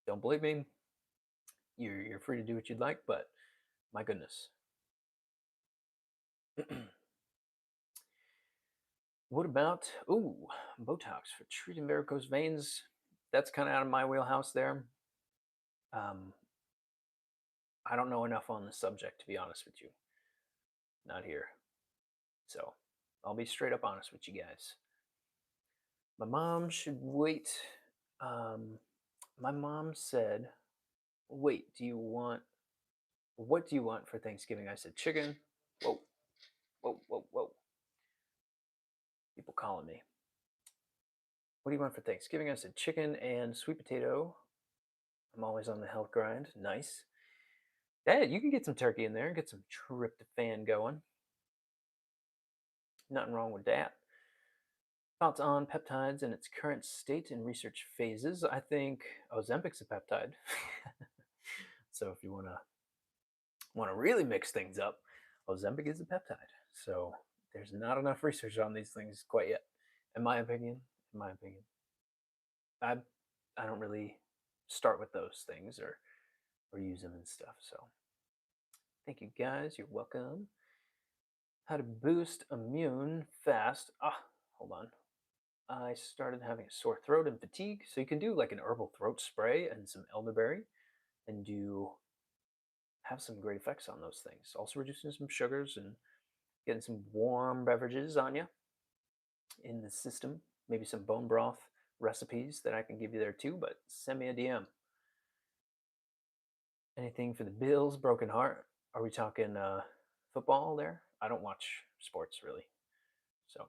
don't believe me? You're free to do what you'd like, but my goodness. What about Botox for treating varicose veins? That's kind of out of my wheelhouse there. Um, I don't know enough on the subject to be honest with you. Not here. So I'll be straight up honest with you guys. My mom should wait. Um, my mom said, "Wait, do you want? What do you want for Thanksgiving?" I said, "Chicken." Whoa, whoa, whoa, whoa! People calling me. What do you want for Thanksgiving? I said, "Chicken and sweet potato." I'm always on the health grind. Nice. Yeah, you can get some turkey in there, get some tryptophan going. Nothing wrong with that. Thoughts on peptides in its current state in research phases? I think Ozempic's a peptide. So if you want to really mix things up, Ozempic is a peptide. So there's not enough research on these things quite yet, in my opinion. In my opinion, I I don't really start with those things or use them and stuff. So thank you guys. You're welcome. How to boost immune fast. Hold on. I started having a sore throat and fatigue. So you can do like an herbal throat spray and some elderberry and do have some great effects on those things. Also reducing some sugars and getting some warm beverages on you in the system. Maybe some bone broth recipes that I can give you there too, but send me a DM. Anything for the Bills, broken heart? Are we talking football there? I don't watch sports really. So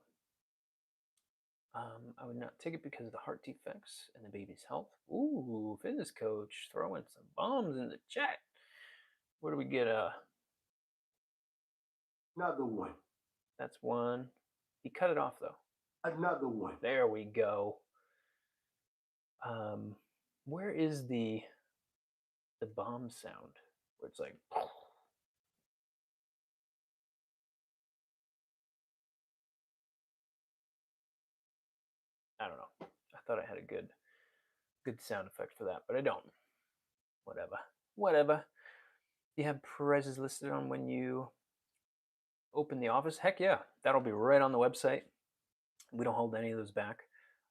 I would not take it because of the heart defects and the baby's health. Ooh, fitness coach throwing some bombs in the chat. Where do we get Another one. That's one. He cut it off though. Another one. There we go. Where is the bomb sound? Where it's like I don't know. I thought I had a good sound effect for that, but I don't. Whatever. Whatever. You have prices listed on when you open the office? Heck yeah. That'll be right on the website. We don't hold any of those back.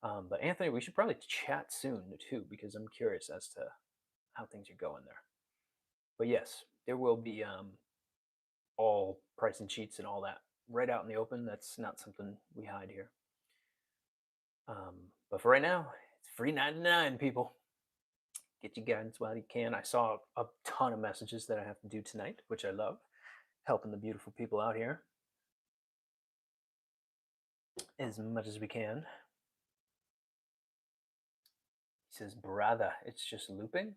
But Anthony, we should probably chat soon too, because I'm curious as to how things are going there. But yes, there will be all pricing sheets and all that right out in the open. That's not something we hide here. But for right now, it's free 99, people. Get your guidance while you can. I saw a ton of messages that I have to do tonight, which I love. Helping the beautiful people out here as much as we can. He says, brother, it's just looping.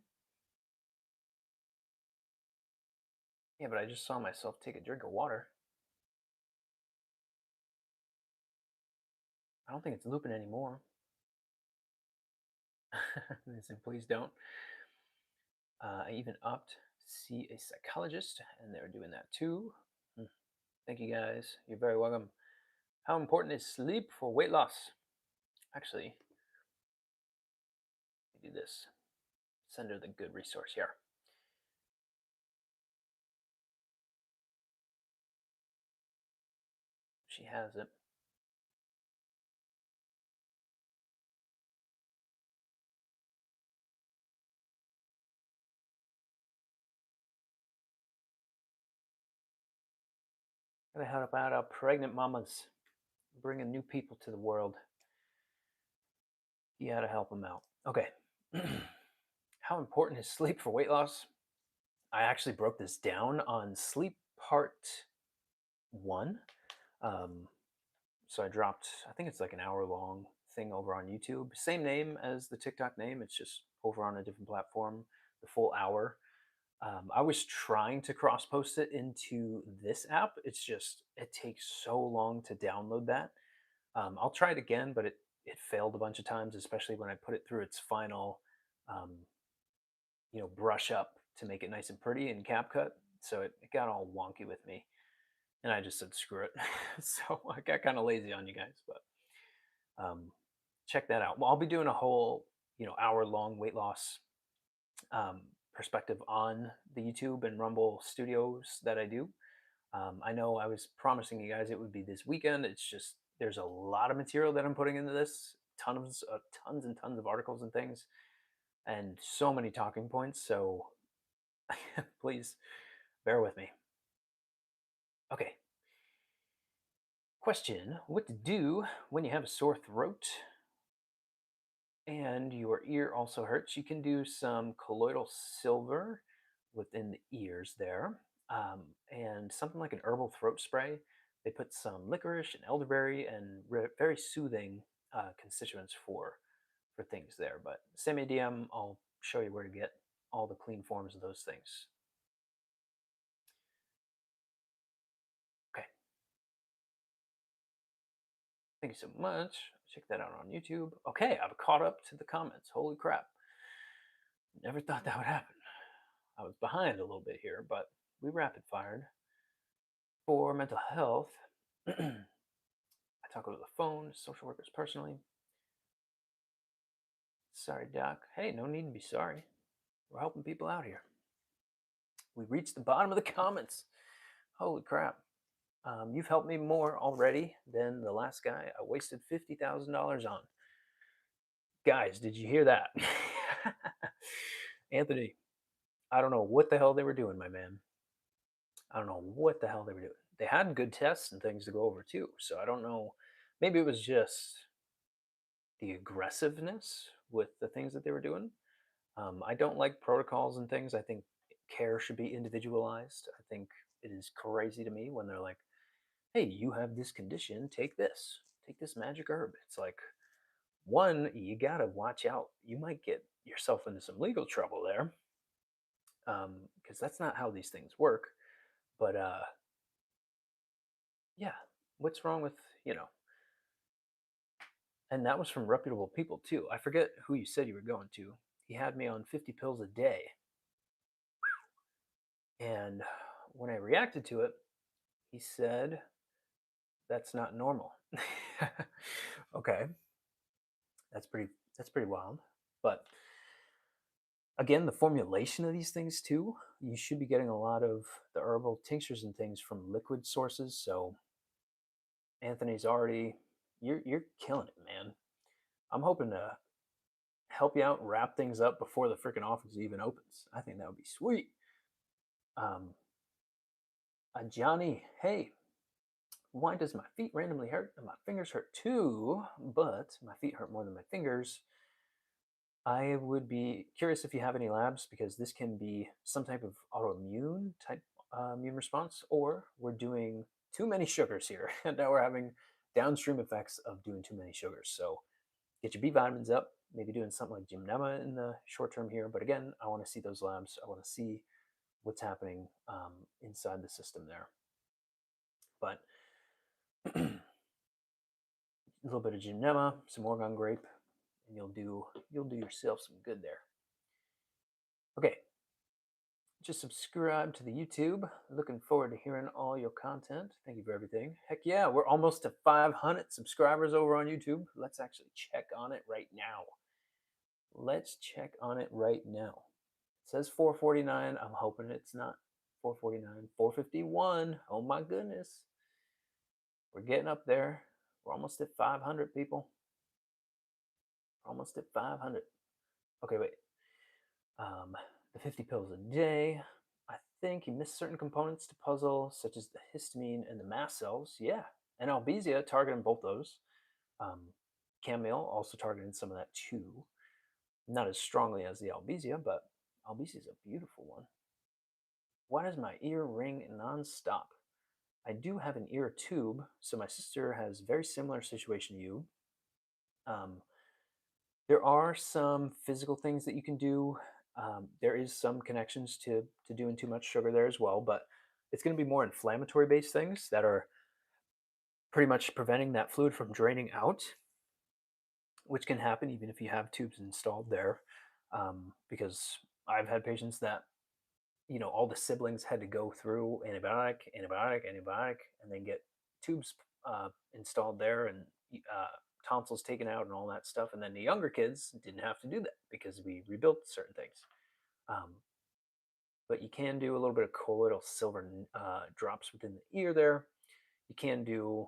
Yeah, but I just saw myself take a drink of water. I don't think it's looping anymore. They said, please don't. I even opt to see a psychologist, and they're doing that too. Thank you guys. You're very welcome. How important is sleep for weight loss? Actually, do this. Send her the good resource here. She has it. Gotta help out our pregnant mamas, bringing new people to the world. You gotta help them out. Okay. How important is sleep for weight loss? I actually broke this down on Sleep Part 1. So I dropped, I think it's like an hour long thing over on YouTube. Same name as the TikTok name, it's just over on a different platform, the full hour. I was trying to cross post it into this app. It's just it takes so long to download that. I'll try it again, but it failed a bunch of times, especially when I put it through its final, um, brush up to make it nice and pretty in CapCut. So it got all wonky with me, and I just said screw it. So I got kind of lazy on you guys, but um, check that out. Well, I'll be doing a whole hour long weight loss um, perspective on the YouTube and Rumble Studios that I do. I know I was promising you guys it would be this weekend. It's just there's a lot of material that I'm putting into this, tons and tons of articles and things, and so many talking points. So please bear with me. Okay. Question: what to do when you have a sore throat and your ear also hurts? You can do some colloidal silver within the ears there, and something like an herbal throat spray. They put some licorice and elderberry and very soothing constituents for things there. But same ADM, I'll show you where to get all the clean forms of those things. Okay, thank you so much. Check that out on YouTube. Okay, I've caught up to the comments. Holy crap! Never thought that would happen. I was behind a little bit here, but we rapid fired. For mental health, I talk over the phone, social workers personally. Sorry, Doc. Hey, no need to be sorry. We're helping people out here. We reached the bottom of the comments. Holy crap. You've helped me more already than the last guy I wasted $50,000 on. Guys, did you hear that? Anthony, I don't know what the hell they were doing, my man. I don't know what the hell they were doing. They had good tests and things to go over too. So I don't know. Maybe it was just the aggressiveness with the things that they were doing. I don't like protocols and things. I think care should be individualized. I think it is crazy to me when they're like, hey, you have this condition, take this magic herb. It's like, one, you got to watch out. You might get yourself into some legal trouble there because that's not how these things work. But yeah, what's wrong with, you know, and that was from reputable people too. I forget who you said you were going to. He had me on 50 pills a day. And when I reacted to it, he said, that's not normal. Okay, that's pretty wild. But again, the formulation of these things too, you should be getting a lot of the herbal tinctures and things from liquid sources. So Anthony's already you're killing it, man. I'm hoping to help you out, wrap things up before the freaking office even opens. I think that would be sweet. Um, Johnny, hey, why does my feet randomly hurt and my fingers hurt too? But my feet hurt more than my fingers. I would be curious if you have any labs because this can be some type of autoimmune type immune response, or we're doing too many sugars here, and now we're having downstream effects of doing too many sugars. So get your B vitamins up, maybe doing something like gymnema in the short term here. But again, I want to see those labs. I want to see what's happening inside the system there. But a little bit of gymnema, some Oregon grape, and you'll do yourself some good there. Okay, just subscribe to the YouTube. Looking forward to hearing all your content. Thank you for everything. Heck yeah, we're almost to 500 subscribers over on YouTube. Let's actually check on it right now. Let's check on it right now. It says 449. I'm hoping it's not 449. 451. Oh my goodness. We're getting up there. We're almost at 500 people. Almost at 500. Okay, wait. The 50 pills a day. I think you missed certain components to puzzle, such as the histamine and the mast cells. Yeah, and albizia targeting both those. Chamomile also targeting some of that too. Not as strongly as the albizia, but albizia is a beautiful one. Why does my ear ring nonstop? I do have an ear tube, so my sister has very similar situation to you. Um, there are some physical things that you can do There is some connections to doing too much sugar there as well, but it's going to be more inflammatory based things that are pretty much preventing that fluid from draining out, which can happen even if you have tubes installed there. Because I've had patients that all the siblings had to go through antibiotic, antibiotic, antibiotic, and then get tubes installed there and uh, tonsils taken out and all that stuff. And then the younger kids didn't have to do that because we rebuilt certain things. Um, but you can do a little bit of colloidal silver drops within the ear there. You can do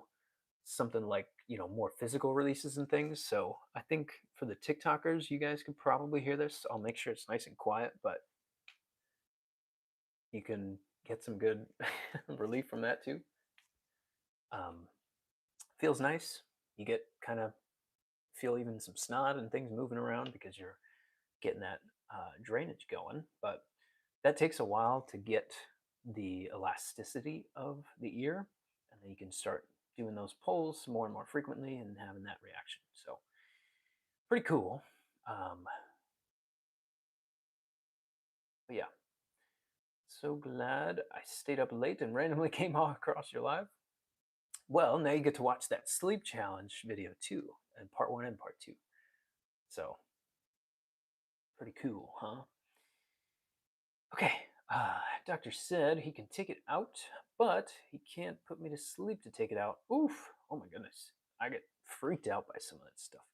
something like more physical releases and things. So I think for the TikTokers, you guys can probably hear this. I'll make sure it's nice and quiet, but you can get some good relief from that too. Um, Feels nice. You get kind of feel even some snot and things moving around because you're getting that drainage going. But that takes a while to get the elasticity of the ear, and then you can start doing those pulls more and more frequently and having that reaction. So pretty cool. But yeah, so glad I stayed up late and randomly came all across your live. Well, now you get to watch that sleep challenge video too, and part one and part two. So pretty cool, huh? Okay, doctor said he can take it out, but he can't put me to sleep to take it out. Oof, oh my goodness. I get freaked out by some of that stuff.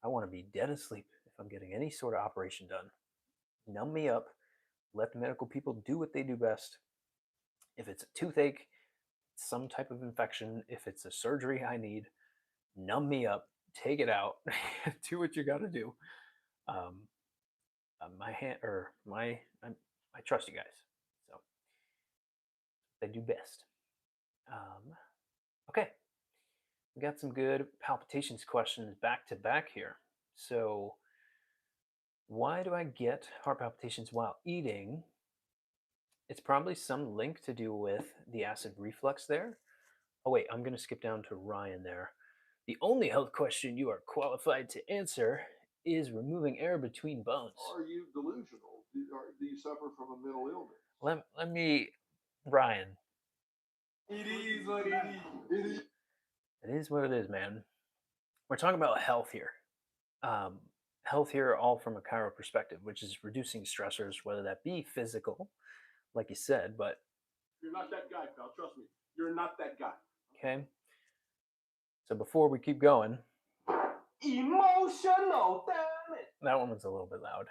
I want to be dead asleep if I'm getting any sort of operation done. Numb me up, let the medical people do what they do best. If it's a toothache, some type of infection, if it's a surgery I need, numb me up, take it out, do what you got to do. Um, my hand or my, I trust you guys, so they do best. Okay, we got some good palpitations questions back to back here. So, why do I get heart palpitations while eating? It's probably some link to do with the acid reflux there. Oh, wait, I'm going to skip down to Ryan there. The only health question you are qualified to answer is removing air between bones. Are you delusional? Do you suffer from a mental illness? Let me, Ryan. It is what it is. It is what it is, man. We're talking about health here. Um, Health here, all from a chiro perspective, which is reducing stressors, whether that be physical, like you said, but You're not that guy, pal. Trust me. You're not that guy. okay. So before we keep going, Emotional, damn it. that one was a little bit loud.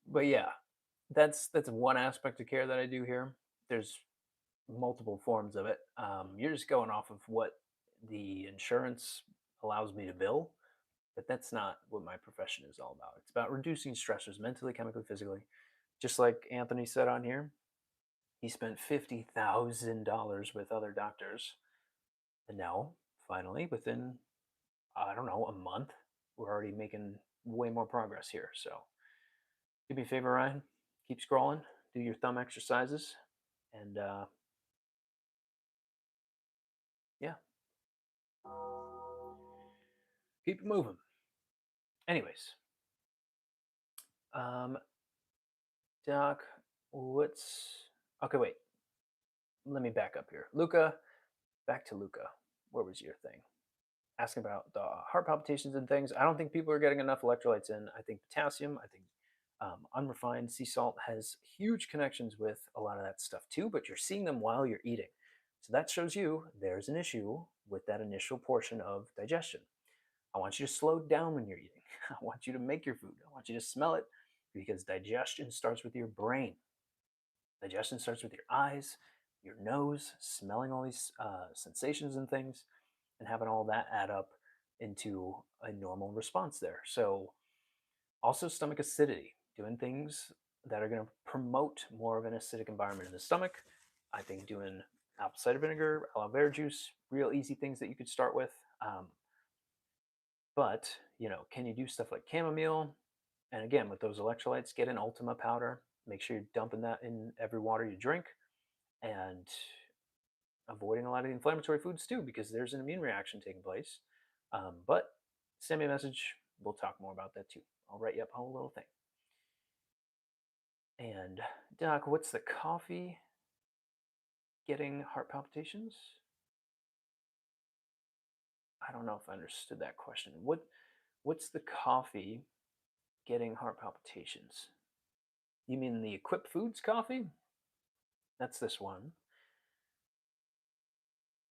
But yeah, that's one aspect of care that I do here. There's multiple forms of it. You're just going off of what the insurance allows me to bill, but that's not what my profession is all about. It's about reducing stressors mentally, chemically, physically. Just like Anthony said on here, he spent $50,000 with other doctors. And now, finally, within, I don't know, a month, we're already making way more progress here. So, do me a favor, Ryan. Keep scrolling, do your thumb exercises, and yeah, keep it moving. Anyways, um, Doc, what's okay? Wait, let me back up here. Luca, back to Luca. What was your thing? Asking about the heart palpitations and things. I don't think people are getting enough electrolytes in. I think potassium, I think unrefined sea salt has huge connections with a lot of that stuff too, but you're seeing them while you're eating. So that shows you there's an issue with that initial portion of digestion. I want you to slow down when you're eating. I want you to make your food. I want you to smell it because digestion starts with your brain. Digestion starts with your eyes, your nose, smelling all these sensations and things, and having all that add up into a normal response there. So, also stomach acidity, doing things that are going to promote more of an acidic environment in the stomach. I think doing apple cider vinegar, aloe vera juice, real easy things that you could start with. But, can you do stuff like chamomile? And again, with those electrolytes, get an Ultima powder. Make sure you're dumping that in every water you drink and avoiding a lot of the inflammatory foods too, because there's an immune reaction taking place. But send me a message. we'll talk more about that too. I'll write you up a whole little thing. And Doc, what's the coffee getting heart palpitations? I don't know if I understood that question. What's the coffee getting heart palpitations? You mean the Equip Foods coffee? That's this one.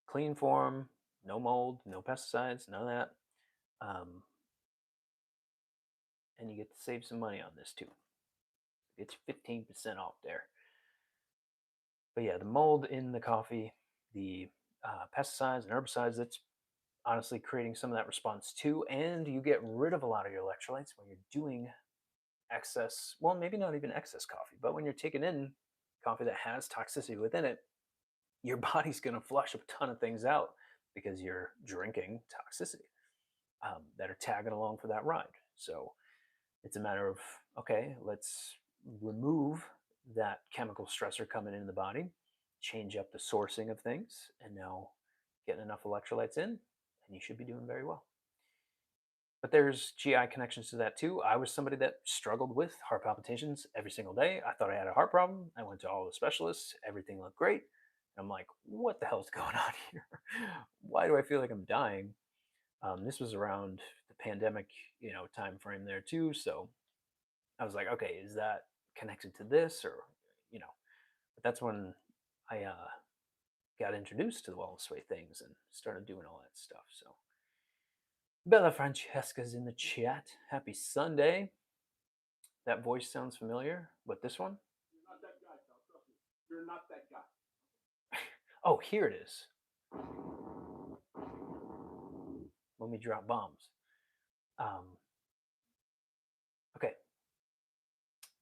Clean form, no mold, no pesticides, none of that. Um, and you get to save some money on this too. It's 15% off there. But yeah, the mold in the coffee, the pesticides and herbicides, that's honestly creating some of that response too. And you get rid of a lot of your electrolytes when you're doing excess, well, maybe not even excess coffee, but when you're taking in coffee that has toxicity within it, your body's going to flush a ton of things out because you're drinking toxicity that are tagging along for that ride. So it's a matter of, okay, let's remove that chemical stressor coming into the body, change up the sourcing of things, and now getting enough electrolytes in, and you should be doing very well. But there's GI connections to that too. I was somebody that struggled with heart palpitations every single day. I thought I had a heart problem. I went to all the specialists. Everything looked great. I'm like, what the hell's going on here? Why do I feel like I'm dying? This was around the pandemic, time frame there too. So I was like, okay, is that connected to this or, you know? But that's when I got introduced to the wellness way things and started doing all that stuff. So Bella Francesca's in the chat. Happy Sunday. That voice sounds familiar, but this one? You're not that guy, pal. Trust me. You're not that guy. Oh, here it is. When we drop bombs. Okay.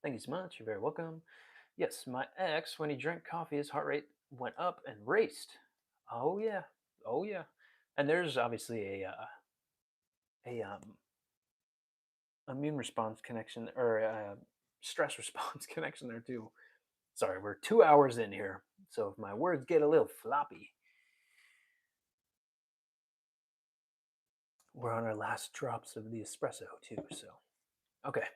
Thank you so much. You're very welcome. Yes, my ex, when he drank coffee, his heart rate went up and raced. Oh yeah, oh yeah. And there's obviously a immune response connection or a stress response connection there too. Sorry, we're 2 hours in here, so if my words get a little floppy, we're on our last drops of the espresso too. So, okay,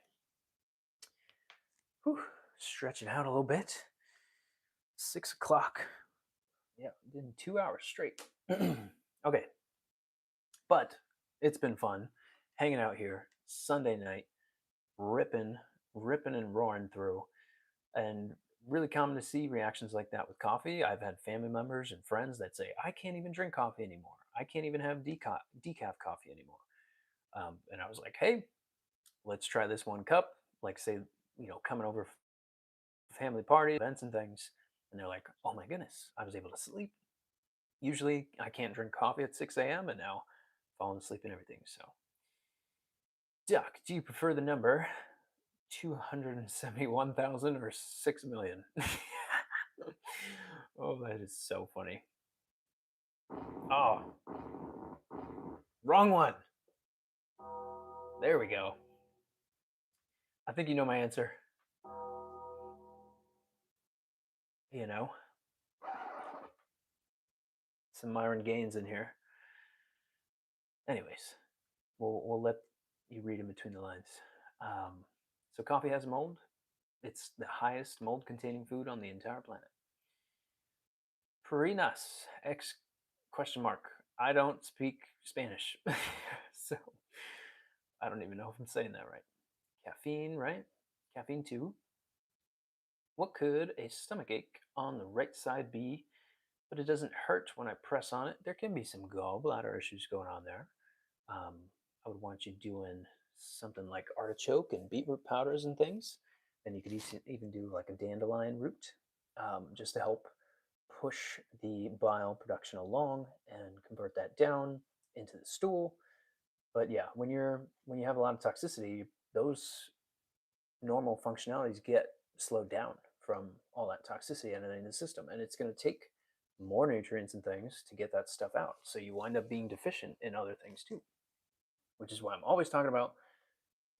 whew, stretch it out a little bit. 6 o'clock. Yeah, in 2 hours straight. Okay, but it's been fun hanging out here Sunday night, ripping, ripping and roaring through, and really common to see reactions like that with coffee. I've had family members and friends that say, "I can't even drink coffee anymore. I can't even have decaf coffee anymore." And I was like, "Hey, let's try this one cup." Like, say, coming over family party events and things, and they're like, "Oh my goodness, I was able to sleep. Usually, I can't drink coffee at 6 a.m. and now falling asleep and everything." So, Duck, do you prefer the number 271,000 or 6 million? Oh, that is so funny. Oh, wrong one. There we go. I think you know my answer. You know, some Myron Gaines in here. Anyways, we'll let you read in between the lines. So coffee has mold. It's the highest mold containing food on the entire planet. Perinas, X question mark. I don't speak Spanish. So I don't even know if I'm saying that right. Caffeine, right? Caffeine too. What could a stomach ache on the right side be? But it doesn't hurt when I press on it. There can be some gallbladder issues going on there. Um, I would want you doing something like artichoke and beetroot powders and things. And you could even do like a dandelion root just to help push the bile production along and convert that down into the stool. But yeah, when you have a lot of toxicity, those normal functionalities get slowed down from all that toxicity entering the system, and it's going to take more nutrients and things to get that stuff out. So you wind up being deficient in other things too, which is why I'm always talking about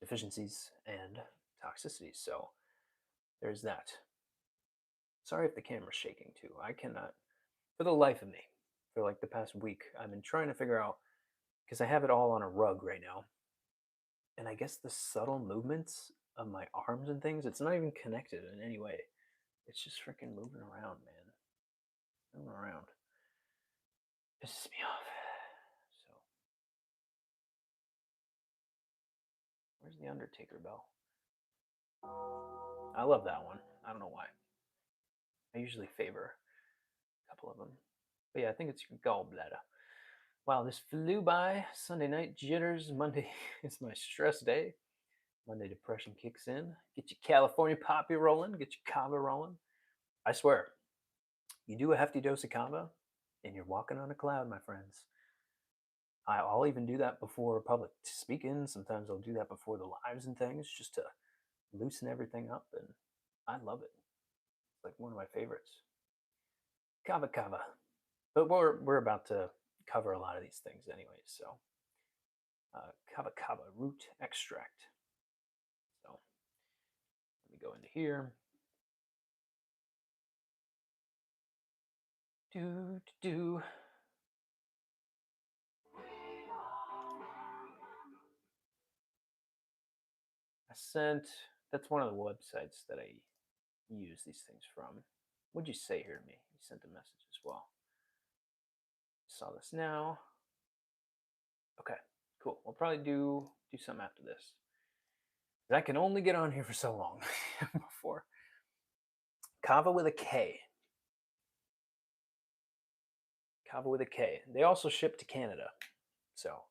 deficiencies and toxicities. So there's that. Sorry if the camera's shaking too. I cannot, for the life of me, for like the past week, I've been trying to figure out because I have it all on a rug right now. and I guess the subtle movements of my arms and things, it's not even connected in any way. It's just freaking moving around, man. Moving around. Pisses me off. So, where's the Undertaker bell? I love that one. I don't know why. I usually favor a couple of them. But yeah, I think it's your gallbladder. Wow, this flew by. Sunday night jitters. Monday is my stress day. Monday depression kicks in. Get your California poppy rolling. Get your kava rolling. I swear, you do a hefty dose of kava, and you're walking on a cloud, my friends. I'll even do that before public speaking. Sometimes I'll do that before the lives and things, just to loosen everything up, and I love it. It's like one of my favorites. Kava kava. But we're about to cover a lot of these things anyways, so kava kava root extract. So let me go into here. Do. I sent. That's one of the websites that I use these things from. What'd you say here to me? You sent a message as well. Saw this now. Okay, cool. We'll probably do something after this. I can only get on here for so long before. Kava with a K. Kava with a K. They also ship to Canada. So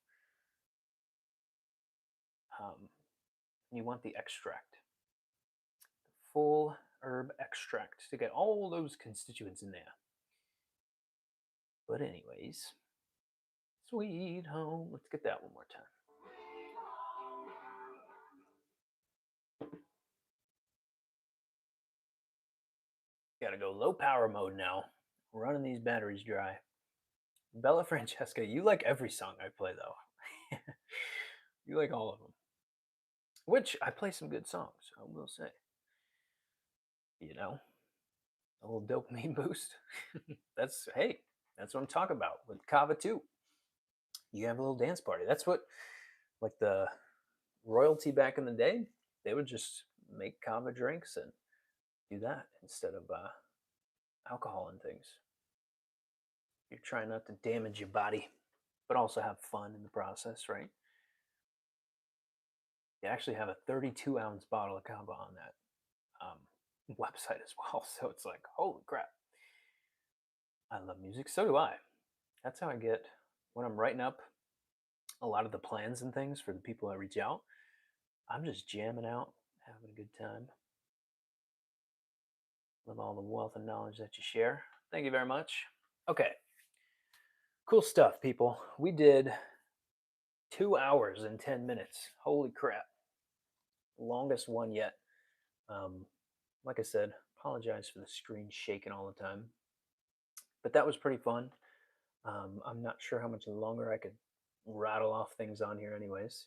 you want the extract. The full herb extract to get all those constituents in there. But anyways, sweet home. Let's get that one more time. Gotta go low power mode now. Running these batteries dry. Bella Francesca, you like every song I play though. You like all of them. Which I play some good songs, I will say. You know, a little dopamine boost. That's what I'm talking about with Kava too. You have a little dance party. That's what, like the royalty back in the day, they would just make Kava drinks and do that instead of alcohol and things. You're trying not to damage your body, but also have fun in the process, right? They actually have a 32-ounce bottle of Kava on that website as well. So it's like, holy crap. I love music. So do I. That's how I get when I'm writing up a lot of the plans and things for the people I reach out. I'm just jamming out, having a good time. Love all the wealth and knowledge that you share. Thank you very much. Okay. Cool stuff, people. We did 2 hours and 10 minutes. Holy crap. Longest one yet. Like I said, apologize for the screen shaking all the time. But that was pretty fun. I'm not sure how much longer I could rattle off things on here, anyways.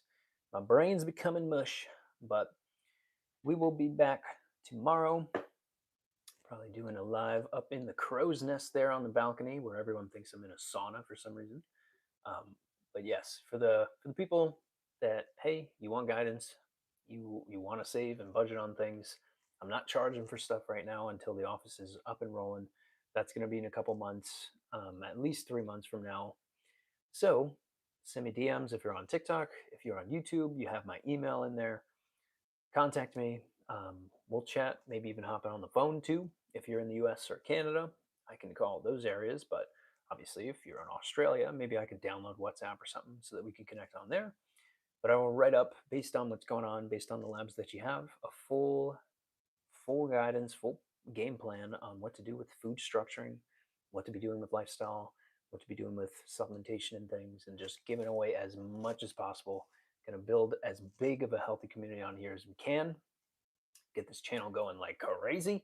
My brain's becoming mush, but we will be back tomorrow. Probably doing a live up in the crow's nest there on the balcony where everyone thinks I'm in a sauna for some reason. But yes, for the people that, hey, you want guidance, you want to save and budget on things. I'm not charging for stuff right now until the office is up and rolling. That's going to be in a couple months, at least 3 months from now. So send me DMs if you're on TikTok. If you're on YouTube, you have my email in there. Contact me. We'll chat, maybe even hop on the phone too. If you're in the US or Canada, I can call those areas. But obviously, if you're in Australia, maybe I could download WhatsApp or something so that we can connect on there. But I will write up based on what's going on, based on the labs that you have, a full guidance, full game plan on what to do with food structuring, what to be doing with lifestyle, what to be doing with supplementation and things, and just giving away as much as possible. Going to build as big of a healthy community on here as we can. Get this channel going like crazy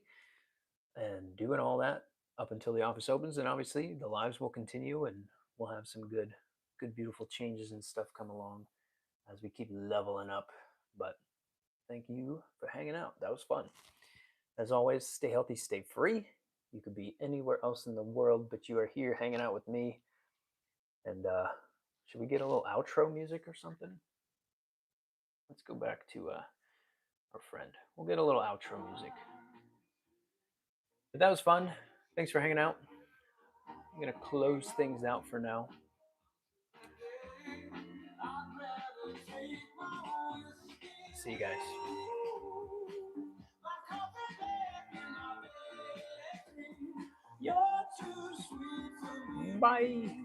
and doing all that up until the office opens. And obviously the lives will continue and we'll have some good, beautiful changes and stuff come along as we keep leveling up. But thank you for hanging out. That was fun. As always, stay healthy, stay free. You could be anywhere else in the world, but you are here hanging out with me. And should we get a little outro music or something? let's go back to our friend. We'll get a little outro music. But that was fun. Thanks for hanging out. I'm gonna close things out for now. See you guys. Bye.